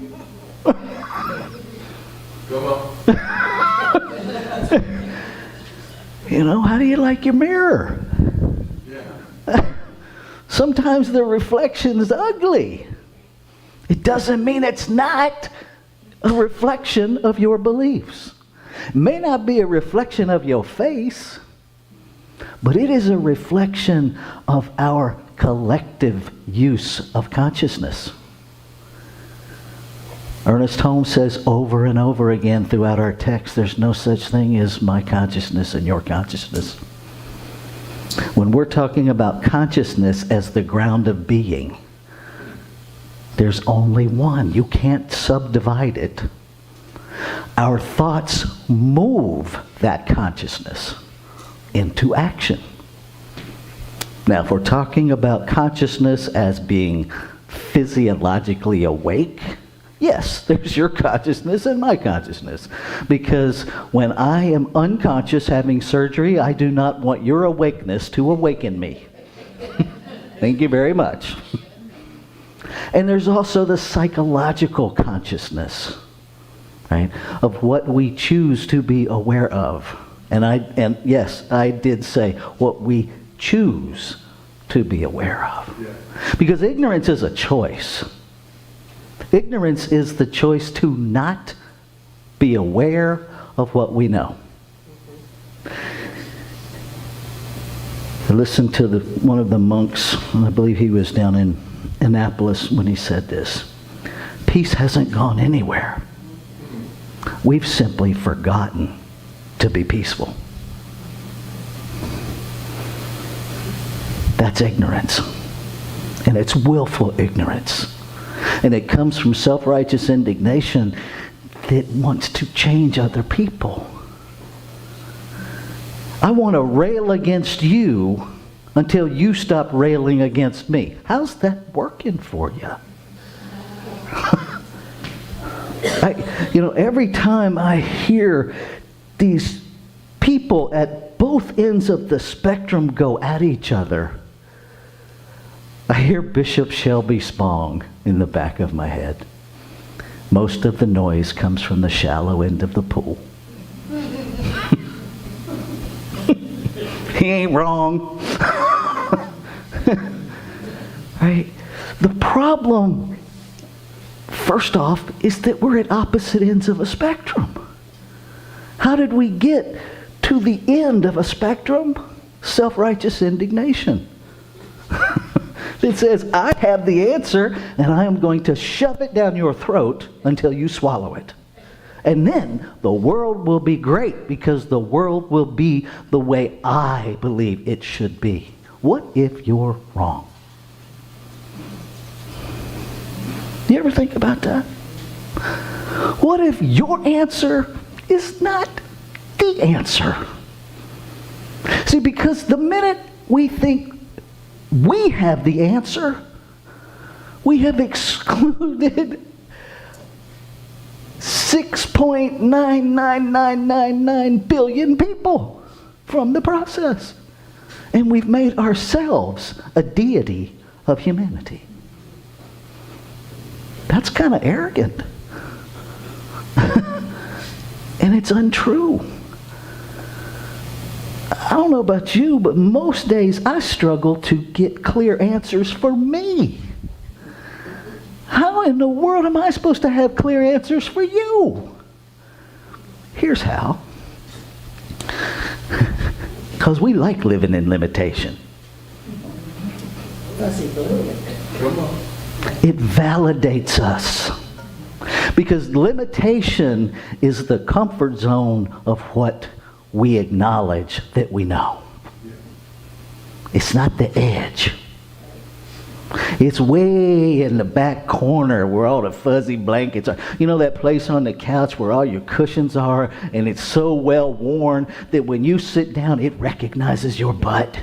You know, how do you like your mirror? Sometimes the reflection's ugly. It doesn't mean it's not a reflection of your beliefs. It may not be a reflection of your face, but it is a reflection of our collective use of consciousness. Ernest Holmes says over and over again throughout our text, there's no such thing as my consciousness and your consciousness. When we're talking about consciousness as the ground of being, there's only one. You can't subdivide it. Our thoughts move that consciousness into action. Now, if we're talking about consciousness as being physiologically awake, yes, there's your consciousness and my consciousness. Because when I am unconscious having surgery, I do not want your awakeness to awaken me. Thank you very much. And there's also the psychological consciousness, right, of what we choose to be aware of. And yes, I did say what we choose to be aware of. Because ignorance is a choice. Ignorance is the choice to not be aware of what we know. I listened to one of the monks, and I believe he was down in Annapolis when he said this. Peace hasn't gone anywhere. We've simply forgotten to be peaceful. That's ignorance. And it's willful ignorance. And it comes from self-righteous indignation that wants to change other people. I want to rail against you until you stop railing against me. How's that working for you? Every time I hear these people at both ends of the spectrum go at each other, I hear Bishop Shelby Spong in the back of my head. Most of the noise comes from the shallow end of the pool. He ain't wrong. Right? The problem, first off, is that we're at opposite ends of a spectrum. How did we get to the end of a spectrum? Self-righteous indignation. It says, I have the answer, and I am going to shove it down your throat until you swallow it. And then the world will be great because the world will be the way I believe it should be. What if you're wrong? You ever think about that? What if your answer is not the answer? See, because the minute we think we have the answer, we have excluded 6.99999 billion people from the process. And we've made ourselves a deity of humanity. That's kind of arrogant. And it's untrue. I don't know about you, but most days I struggle to get clear answers for me. How in the world am I supposed to have clear answers for you? Here's how. Because we like living in limitation. It validates us. Because limitation is the comfort zone of what we acknowledge that we know. It's not the edge. It's way in the back corner where all the fuzzy blankets are. You know that place on the couch where all your cushions are, and it's so well worn that when you sit down, it recognizes your butt.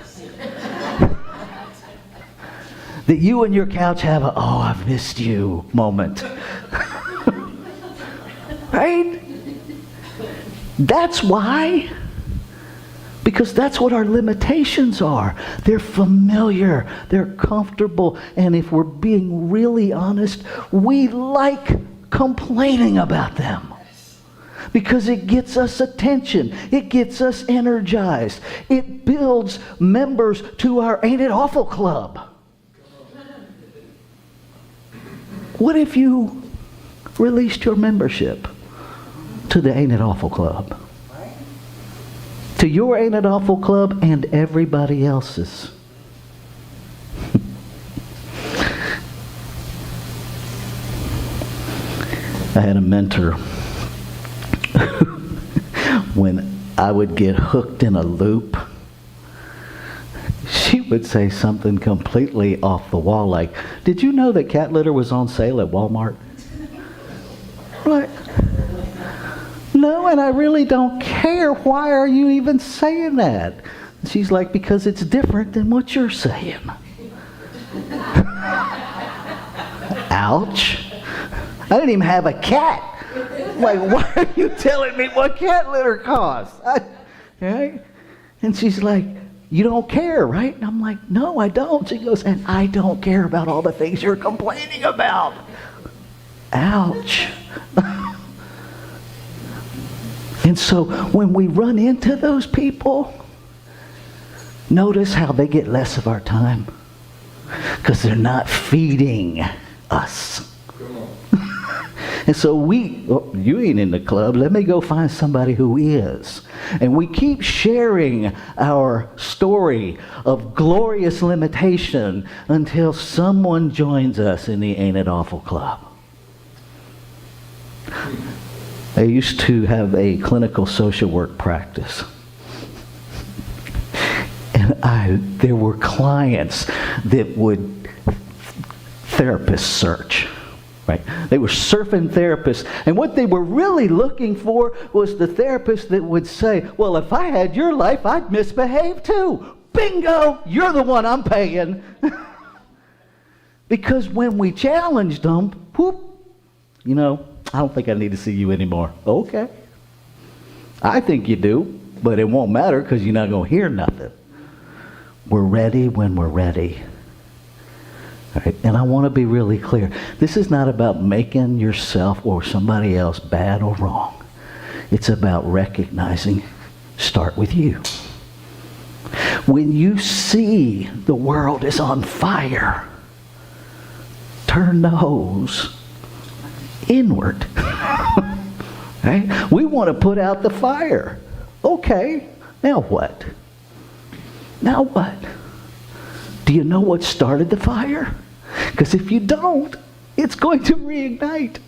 That you and your couch have a, oh, I've missed you moment. Right? That's why. Because that's what our limitations are. They're familiar, they're comfortable, and if we're being really honest, we like complaining about them. Because it gets us attention, it gets us energized, it builds members to our Ain't It Awful Club. What if you released your membership to the Ain't It Awful Club? To your Ain't It Awful Club and everybody else's. I had a mentor when I would get hooked in a loop, she would say something completely off the wall, like, "Did you know that cat litter was on sale at Walmart?" Like, no, and I really don't care. Why are you even saying that? She's like, because it's different than what you're saying. Ouch. I didn't even have a cat. Like, why are you telling me what cat litter costs? Right? And she's like, you don't care, right? And I'm like, no, I don't. She goes, and I don't care about all the things you're complaining about. Ouch. And so when we run into those people, notice how they get less of our time. Because they're not feeding us. And so you ain't in the club, let me go find somebody who is. And we keep sharing our story of glorious limitation until someone joins us in the Ain't It Awful Club. I used to have a clinical social work practice. And there were clients that would therapist search. Right? They were surfing therapists, and what they were really looking for was the therapist that would say, well, if I had your life, I'd misbehave too. Bingo! You're the one I'm paying. Because when we challenged them, whoop, I don't think I need to see you anymore. Okay. I think you do, but it won't matter because you're not going to hear nothing. We're ready when we're ready. Right? And I want to be really clear. This is not about making yourself or somebody else bad or wrong. It's about recognizing, start with you. When you see the world is on fire, turn the hose inward. Right? We want to put out the fire. Okay, now what? Now what? Do you know what started the fire? Because if you don't, it's going to reignite.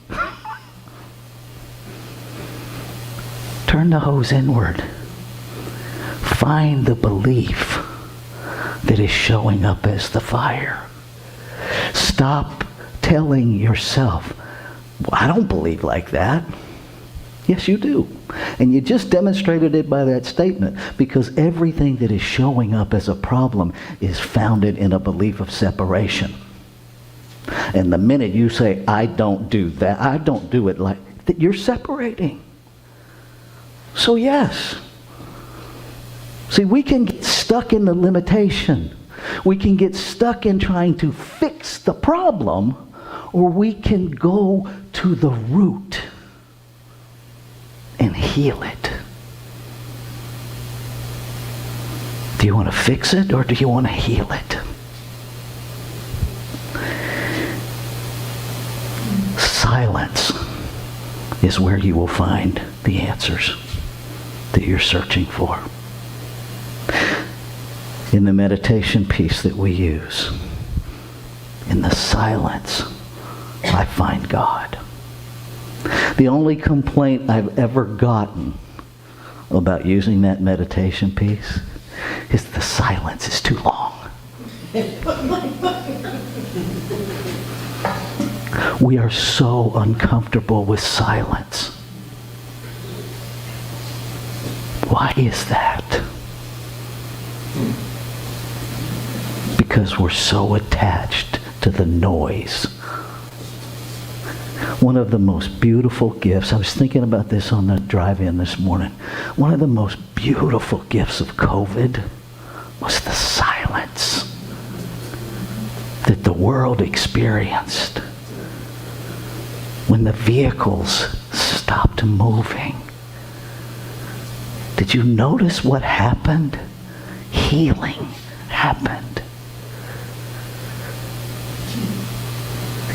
Turn the hose inward. Find the belief that is showing up as the fire. Stop telling yourself, well, I don't believe like that. Yes, you do. And you just demonstrated it by that statement, because everything that is showing up as a problem is founded in a belief of separation. And the minute you say, I don't do that, I don't do it like that, you're separating. So yes. See, we can get stuck in the limitation. We can get stuck in trying to fix the problem, or we can go to the root and heal it. Do you want to fix it, or do you want to heal it? Silence is where you will find the answers that you're searching for. In the meditation piece that we use, in the silence, I find God. The only complaint I've ever gotten about using that meditation piece is the silence is too long. We are so uncomfortable with silence. Why is that? Because we're so attached to the noise. One of the most beautiful gifts, I was thinking about this on the drive-in this morning, one of the most beautiful gifts of COVID was the silence that the world experienced when the vehicles stopped moving. Did you notice what happened? Healing happened.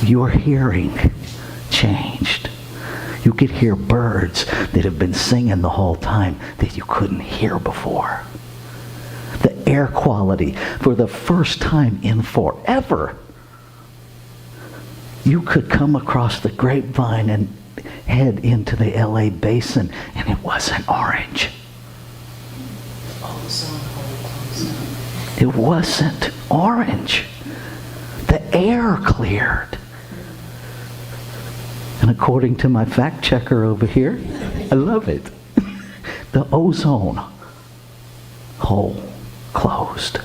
Your hearing changed. You could hear birds that have been singing the whole time that you couldn't hear before. The air quality, for the first time in forever, you could come across the grapevine and head into the LA basin, and it wasn't orange. It wasn't orange. The air cleared. And according to my fact checker over here, I love it, the ozone hole closed.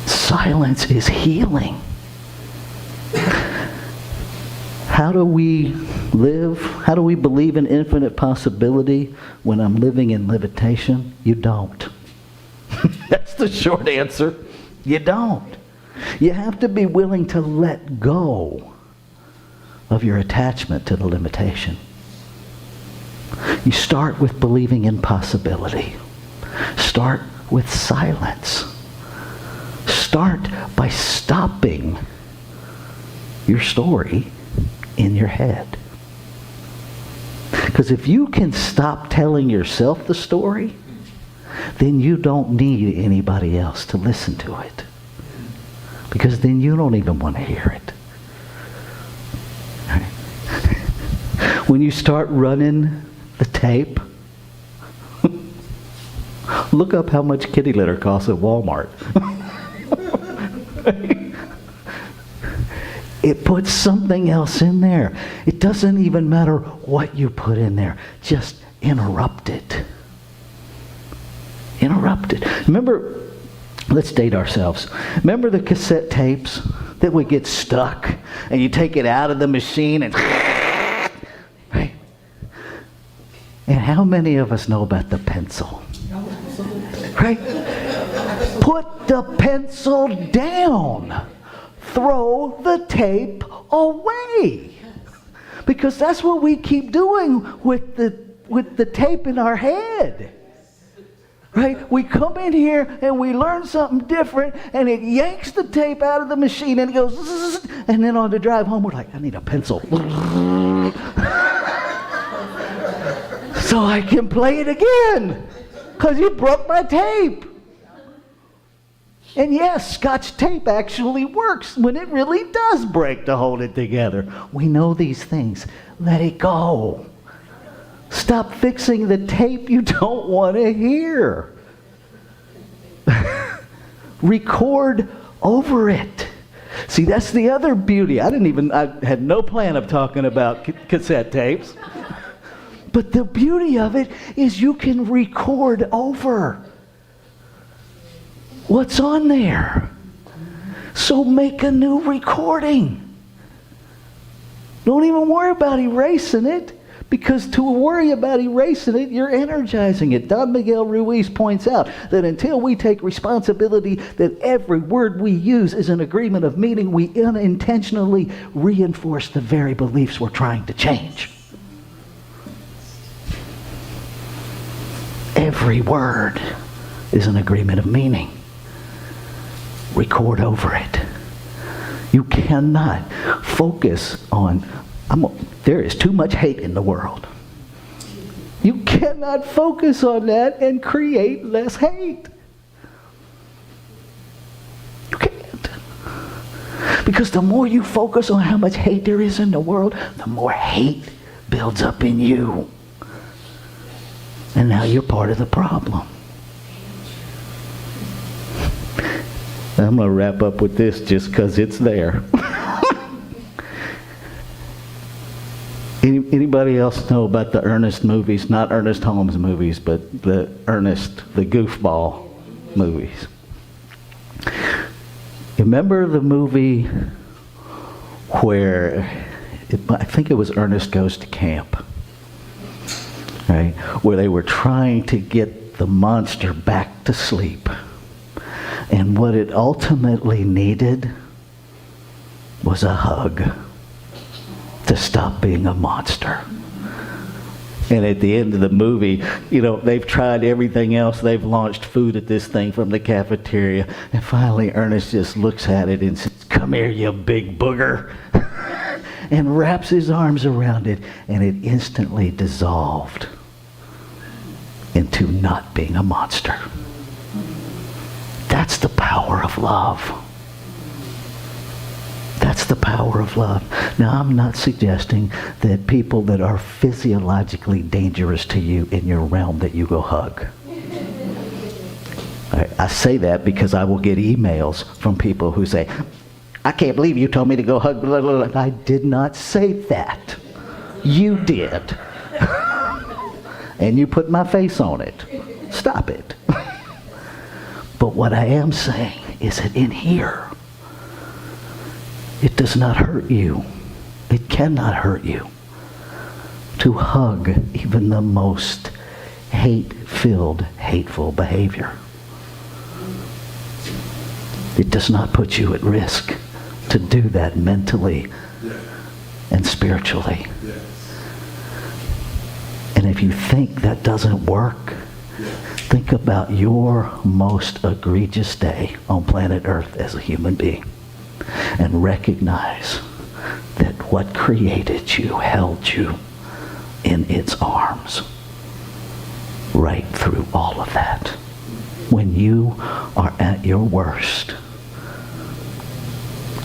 Silence is healing. How do we live? How do we believe in infinite possibility when I'm living in limitation? You don't. That's the short answer. You don't. You have to be willing to let go of your attachment to the limitation. You start with believing in possibility. Start with silence. Start by stopping your story in your head. Because if you can stop telling yourself the story, then you don't need anybody else to listen to it. Because then you don't even want to hear it. When you start running the tape, look up how much kitty litter costs at Walmart. It puts something else in there. It doesn't even matter what you put in there. Just interrupt it. Interrupt it. Remember, let's date ourselves. Remember the cassette tapes that would get stuck and you take it out of the machine and right? And how many of us know about the pencil? Right? Put the pencil down. Throw the tape away. Because that's what we keep doing with the tape in our head. Right? We come in here and we learn something different and it yanks the tape out of the machine and it goes zzz, and then on the drive home we're like, I need a pencil. So I can play it again. Because you broke my tape. And yes, Scotch tape actually works when it really does break to hold it together. We know these things. Let it go. Stop fixing the tape you don't want to hear. Record over it. See, that's the other beauty. I had no plan of talking about cassette tapes. But the beauty of it is you can record over what's on there. So make a new recording. Don't even worry about erasing it, because to worry about erasing it, you're energizing it. Don Miguel Ruiz points out that until we take responsibility that every word we use is an agreement of meaning, we unintentionally reinforce the very beliefs we're trying to change. Every word is an agreement of meaning. Record over it. You cannot focus on, there is too much hate in the world. You cannot focus on that and create less hate. You can't. Because the more you focus on how much hate there is in the world, the more hate builds up in you. And now you're part of the problem. I'm going to wrap up with this just because it's there. Anybody else know about the Ernest movies? Not Ernest Holmes movies, but the goofball movies. Remember the movie where, I think it was Ernest Goes to Camp, right? Where they were trying to get the monster back to sleep. And what it ultimately needed was a hug to stop being a monster. And at the end of the movie, they've tried everything else. They've launched food at this thing from the cafeteria. And finally, Ernest just looks at it and says, "Come here, you big booger." and wraps his arms around it, and it instantly dissolved into not being a monster. That's the power of love. That's the power of love. Now, I'm not suggesting that people that are physiologically dangerous to you in your realm that you go hug. I say that because I will get emails from people who say, I can't believe you told me to go hug. Blah, blah, blah. I did not say that. You did. And you put my face on it. Stop it. But what I am saying is that in here, it does not hurt you. It cannot hurt you to hug even the most hate-filled, hateful behavior. It does not put you at risk to do that mentally and spiritually. And if you think that doesn't work, think about your most egregious day on planet Earth as a human being and recognize that what created you held you in its arms right through all of that. When you are at your worst,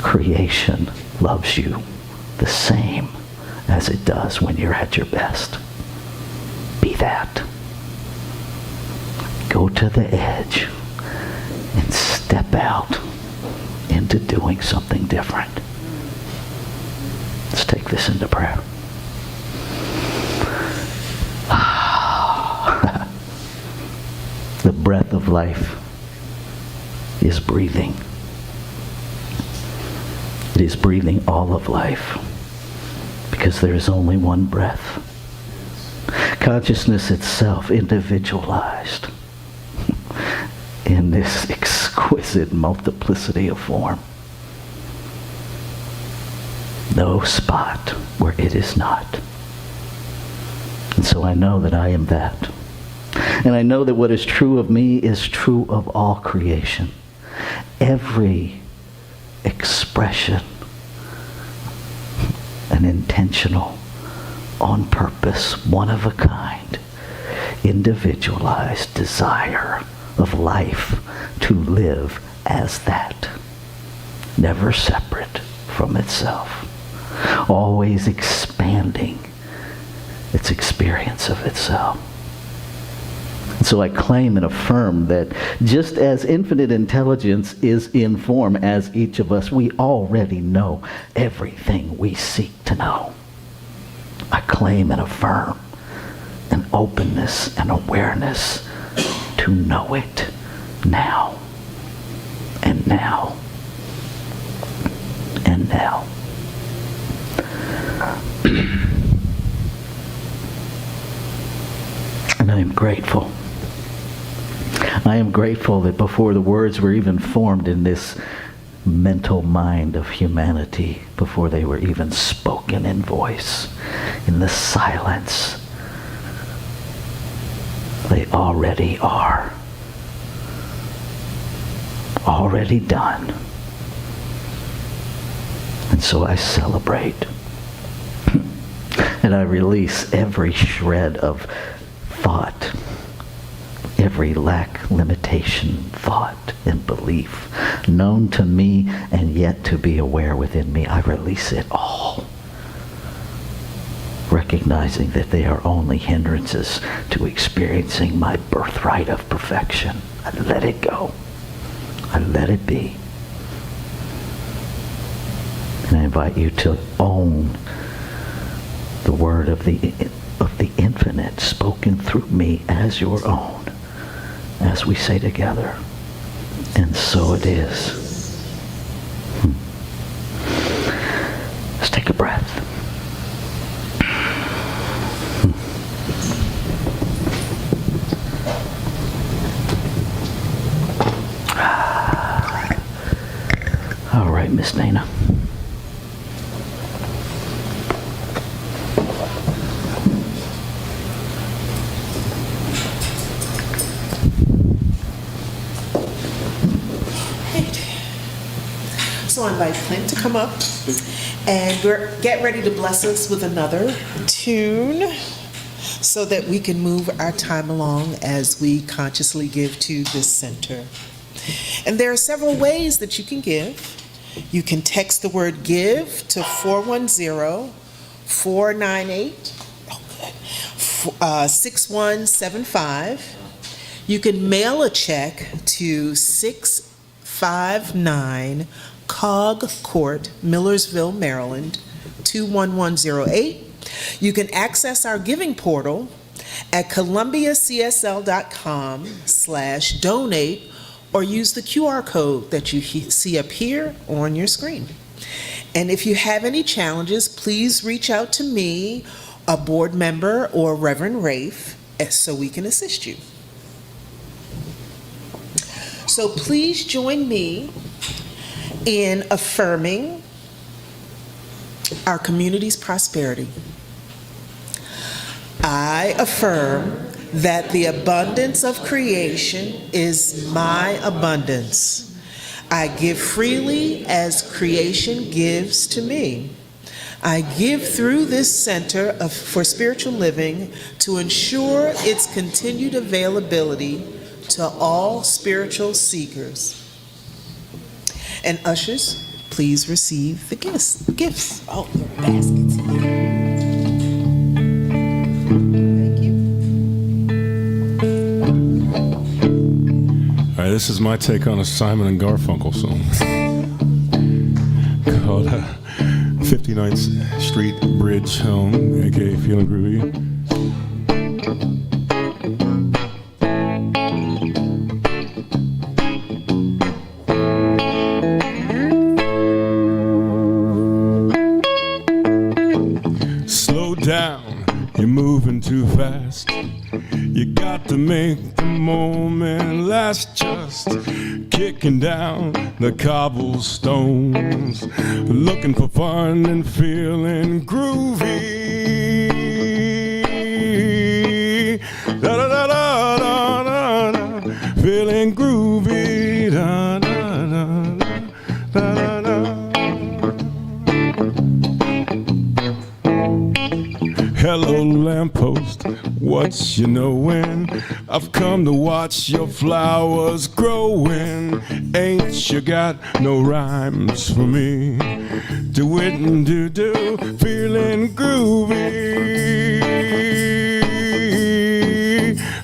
creation loves you the same as it does when you're at your best. Be that. Go to the edge and step out into doing something different. Let's take this into prayer. The breath of life is breathing. It is breathing all of life because there is only one breath. Consciousness itself individualized in this exquisite multiplicity of form. No spot where it is not. And so I know that I am that. And I know that what is true of me is true of all creation. Every expression, an intentional, on purpose, one of a kind, individualized desire of life to live as that, never separate from itself, always expanding its experience of itself. And so I claim and affirm that just as infinite intelligence is in form as each of us, we already know everything we seek to know. I claim and affirm an openness and awareness to know it now and now and now. And I am grateful. I am grateful that before the words were even formed in this mental mind of humanity, before they were even spoken in voice, in the silence, they already are. Already done. And so I celebrate. And I release every shred of thought, every lack, limitation, thought, and belief known to me and yet to be aware within me. I release it all, recognizing that they are only hindrances to experiencing my birthright of perfection. I let it go. I let it be. And I invite you to own the word of the infinite spoken through me as your own, as we say together, and so it is. Let's take a breath. All right, Miss Dana. So also invite Clint to come up and get ready to bless us with another tune so that we can move our time along as we consciously give to this center. And there are several ways that you can give. You can text the word give to 410-498-6175. You can mail a check to 659 Cog Court, Millersville, Maryland, 21108. You can access our giving portal at columbiacsl.com/donate or use the QR code that you see up here on your screen. And if you have any challenges, please reach out to me, a board member, or Reverend Rafe, so we can assist you. So please join me in affirming our community's prosperity. I affirm that the abundance of creation is my abundance. I give freely as creation gives to me. I give through this center for spiritual living to ensure its continued availability to all spiritual seekers. And ushers, please receive the gifts. Oh, there are baskets here. Thank you. All right, this is my take on a Simon and Garfunkel song called 59th Street Bridge Home, aka Feeling Groovy. You're moving too fast. You got to make the moment last. Just kicking down the cobblestones, looking for fun and feeling groovy. Da da da da da da, da. Feeling groovy. Da da da da da da. Hello, lamppost, what's you knowin'? I've come to watch your flowers growing. Ain't you got no rhymes for me? Do it and do, feeling groovy.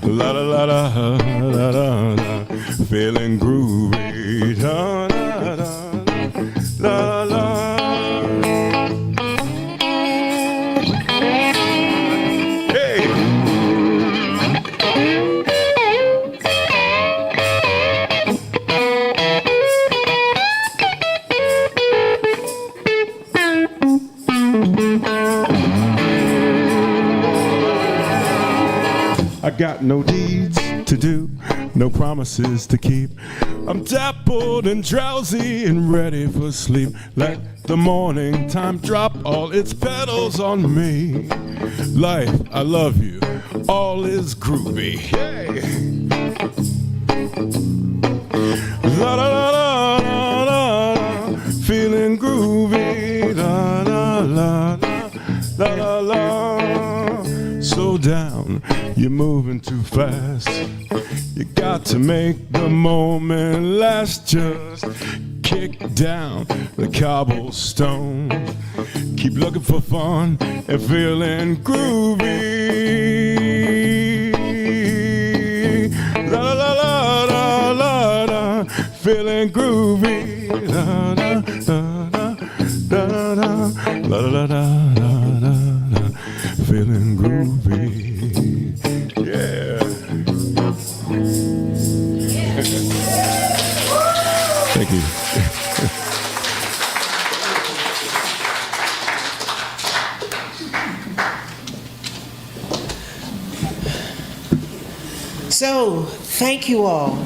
La la la la la la la, feeling groovy. Da da da la la. I got no deeds to do, no promises to keep. I'm dappled and drowsy and ready for sleep. Let the morning time drop all its petals on me. Life, I love you, all is groovy. Hey! La la la la la la, feeling groovy. La la la la la la. Slow down, you're moving too fast. You got to make the moment last. Just kick down the cobblestone. Keep looking for fun and feeling groovy. La la la la la la, feeling groovy. La la la la la la la la, feeling groovy. Yeah. Thank you. So, thank you all.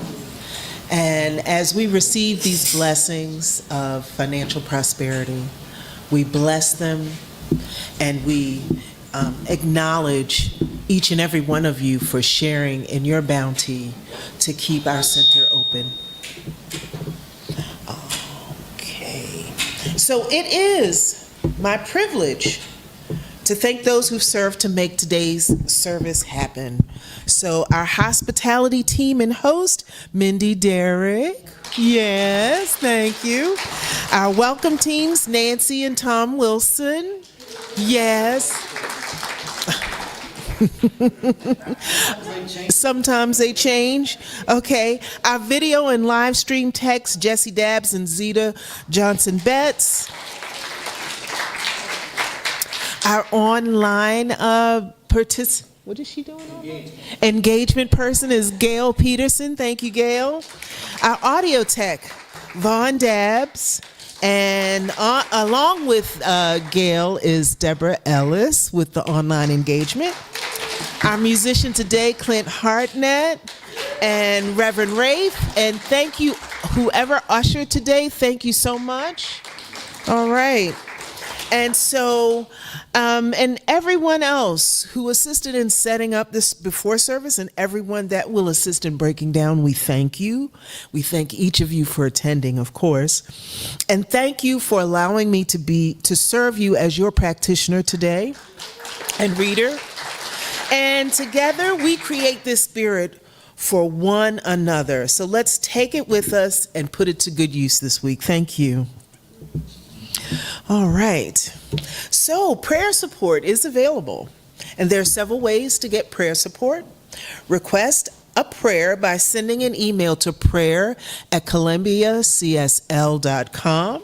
And as we receive these blessings of financial prosperity, we bless them and we acknowledge each and every one of you for sharing in your bounty to keep our center open. Okay. So it is my privilege to thank those who served to make today's service happen. So our hospitality team and host, Mindy Derrick. Yes, thank you. Our welcome teams, Nancy and Tom Wilson. Yes. Sometimes they change. Okay. Our video and live stream techs, Jesse Dabbs and Zeta Johnson Betts. Our online what is she doing? Engagement person is Gail Peterson. Thank you, Gail. Our audio tech, Vaughn Dabbs. And along with Gail is Deborah Ellis with the online engagement. Our musician today, Clint Hartnett and Reverend Rafe. And thank you, whoever ushered today, thank you so much. All right. And so, and everyone else who assisted in setting up this before service and everyone that will assist in breaking down, we thank you. We thank each of you for attending, of course. And thank you for allowing me to serve you as your practitioner today and reader. And together we create this spirit for one another. So let's take it with us and put it to good use this week. Thank you. All right. So prayer support is available, and there are several ways to get prayer support. Request a prayer by sending an email to prayer@columbiacsl.com,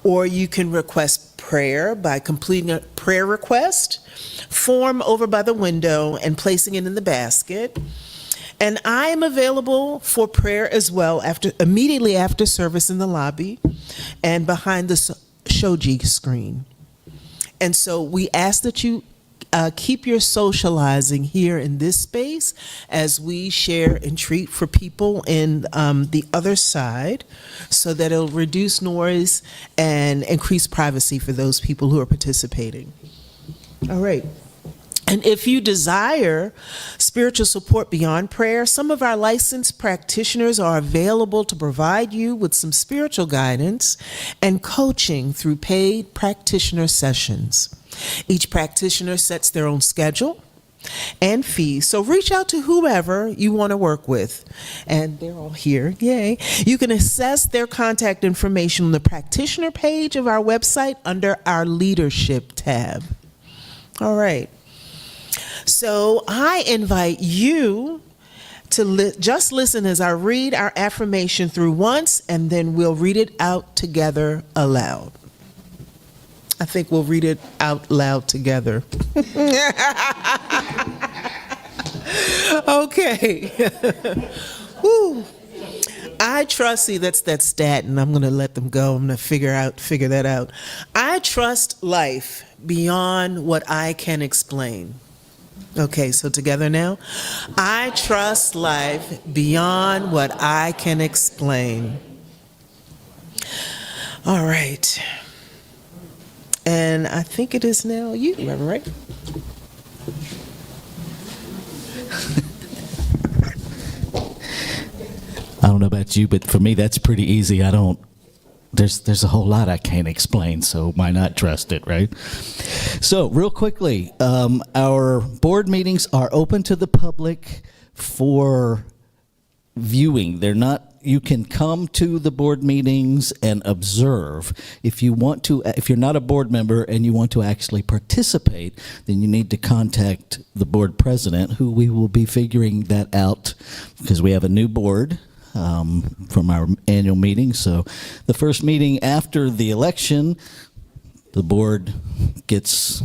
or you can request prayer by completing a prayer request form over by the window and placing it in the basket. And I am available for prayer as well immediately after service in the lobby and behind the Shoji screen. And so we ask that you keep your socializing here in this space as we share and treat for people in the other side, so that it'll reduce noise and increase privacy for those people who are participating. All right. And if you desire spiritual support beyond prayer, some of our licensed practitioners are available to provide you with some spiritual guidance and coaching through paid practitioner sessions. Each practitioner sets their own schedule and fees, so reach out to whoever you want to work with. And they're all here, yay. You can access their contact information on the practitioner page of our website under our leadership tab. All right. So I invite you to just listen as I read our affirmation through once, and then we'll read it out together aloud. I think we'll read it out loud together. Okay. Woo. I trust, see, that's Staten. I'm going to let them go. I'm going to figure that out. I trust life beyond what I can explain. Okay, so together now. I trust life beyond what I can explain. All right. And I think it is now you, Reverend, right? I don't know about you, but for me, that's pretty easy. There's a whole lot I can't explain, so why not trust it, right? So real quickly, our board meetings are open to the public for viewing. They're not, you can come to the board meetings and observe. If you're not a board member and you want to actually participate, then you need to contact the board president, who we will be figuring that out because we have a new board. From our annual meeting. So the first meeting after the election, the board gets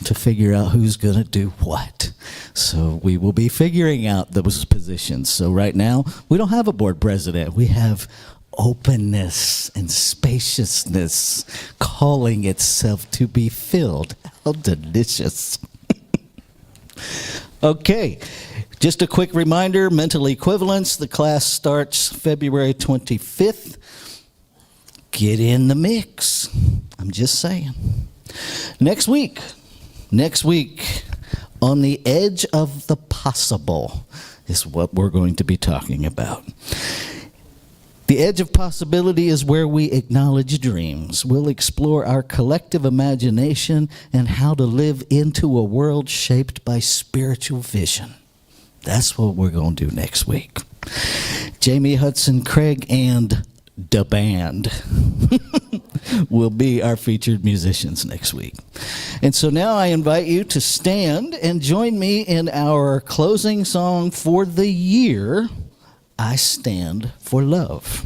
to figure out who's going to do what. So we will be figuring out those positions. So right now, we don't have a board president. We have openness and spaciousness calling itself to be filled. How delicious. Okay. Just a quick reminder, mental equivalence. The class starts February 25th. Get in the mix. I'm just saying. Next week, on the edge of the possible is what we're going to be talking about. The Edge of Possibility is where we acknowledge dreams. We'll explore our collective imagination and how to live into a world shaped by spiritual vision. That's what we're going to do next week. Jamie Hudson, Craig, and the band will be our featured musicians next week. And so now I invite you to stand and join me in our closing song for the year, I Stand for Love,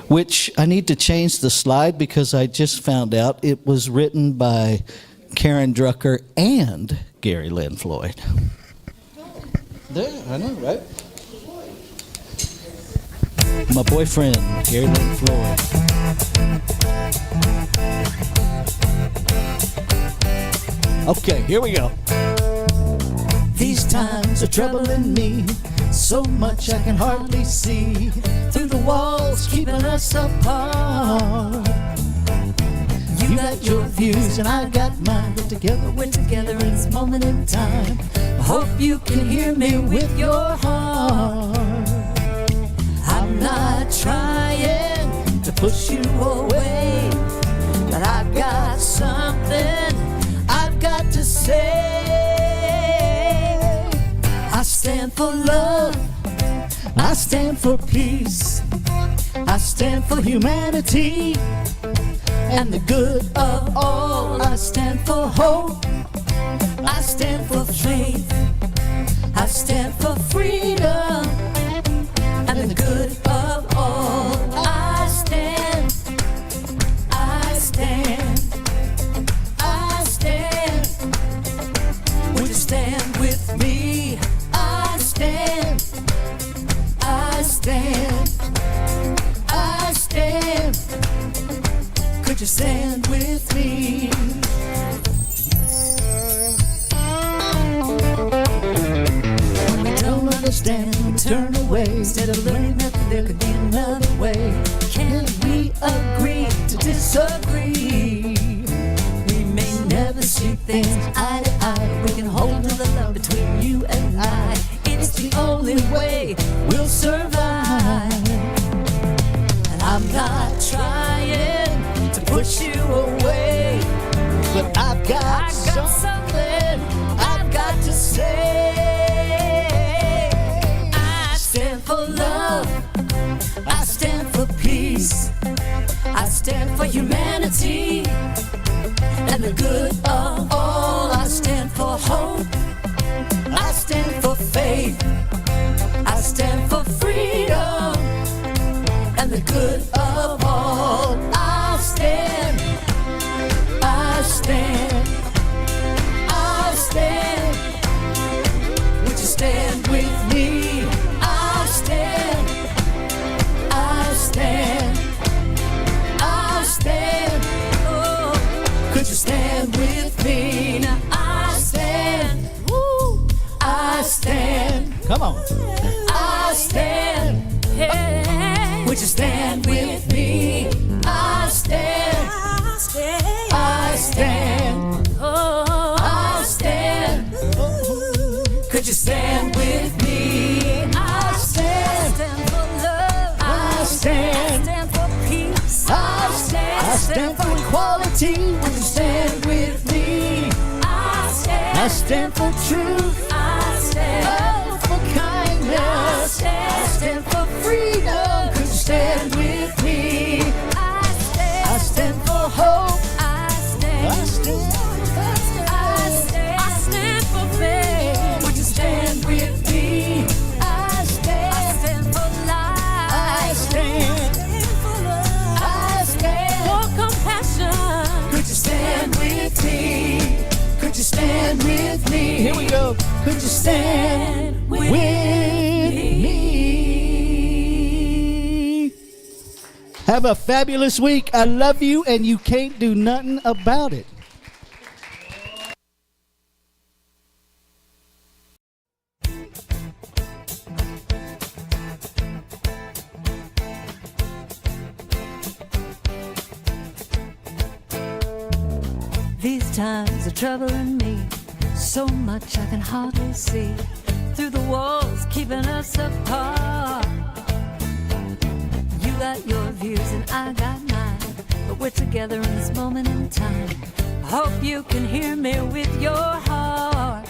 which I need to change the slide because I just found out it was written by Karen Drucker and Gary Lynn Floyd. There, I know, right? My boyfriend, Gary Lynn Floyd. Okay, here we go. These times are troubling me, so much I can hardly see through the walls keeping us apart. You got your views and I got mine, but together we're together in this moment in time. I hope you can hear me with your heart. I'm not trying to push you away, but I've got something I've got to say. I stand for love, I stand for peace, I stand for humanity and the good of all. I stand for hope, I stand for faith, I stand for freedom and the good of all. I stand, I stand, I stand. Would you stand with me? I stand, I stand, I stand. Could you stand with me? When we don't understand, we turn away instead of learning that there could be another way. Can we agree to disagree? We may never see things eye to eye. We can hold to the love between you and I. It's the only way we'll survive. And I'm not trying to push you away, but I've got something I've got to say. I stand for love, I stand for peace, I stand for humanity and the good of all. I stand for hope, I stand for faith, I stand for freedom and the good of all. I stand, I stand, I stand. Would you stand with me? I stand, I stand, I stand. Oh, could you stand with me? Now I stand, woo, I stand. Come on. I stand. Hey. Would you stand with me? I stand. I stand. I stand. Oh, I stand. Could you stand with me? I stand. I stand for love. I stand. I stand for peace. I stand. I stand for equality. Would you stand with me? I stand. I stand for truth. I stand. Oh, for kindness. I stand for freedom. Could you stand with me? I stand for hope. I stand. I stand. I stand. I stand for faith. Would you stand with me? I stand. I stand for life. I stand. For love. I stand for compassion. Could you stand with me? Could you stand with me? Here we go. Could you stand with me? Have a fabulous week. I love you, and you can't do nothing about it. These times are troubling me, so much I can hardly see through the walls keeping us apart. got your views and I got mine, but we're together in this moment in time. I hope you can hear me with your heart.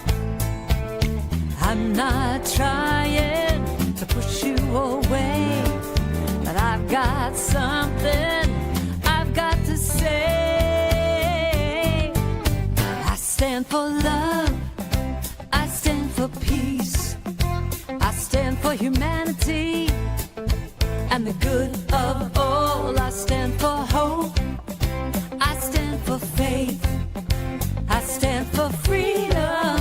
I'm not trying to push you away, but I've got something I've got to say. I stand for love, I stand for peace, I stand for humanity and the good of all. I stand for hope, I stand for faith, I stand for freedom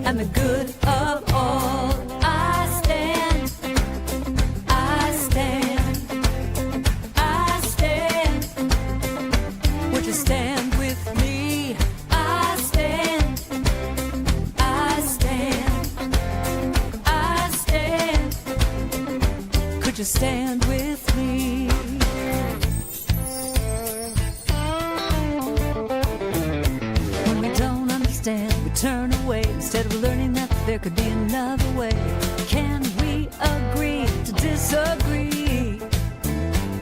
and the good of all. I stand, I stand, I stand. Would you stand with me? I stand, I stand, I stand. Could you stand with me? When we don't understand, we turn away instead of learning that there could be another way. Can we agree to disagree?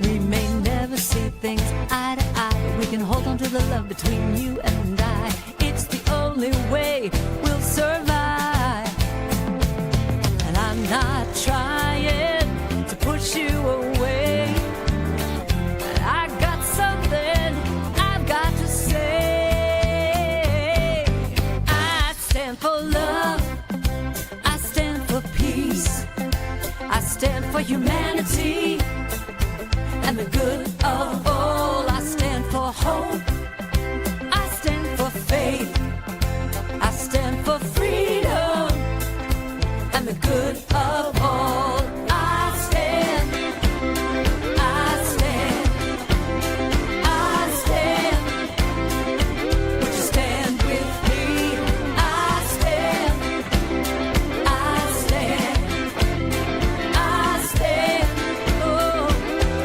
We may never see things eye to eye, but we can hold on to the love between you and I. It's the only way we'll survive. And I'm not trying to push you away, but I got something I've got to say. I stand for love, I stand for peace, I stand for humanity and the good of all. I stand for hope, I stand for faith, I stand for freedom and the good of all. I stand, I stand, I stand. Would you stand with me? I stand, I stand, I stand. Oh,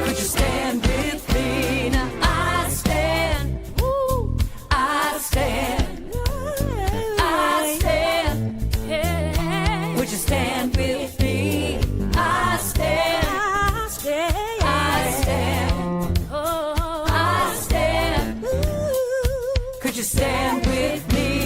could you stand with me? Now I stand, ooh, I stand, I stand. Yeah. Would you stand with me? I stand, I stand, I stand. Oh, I stand. Ooh. Could you stand with me?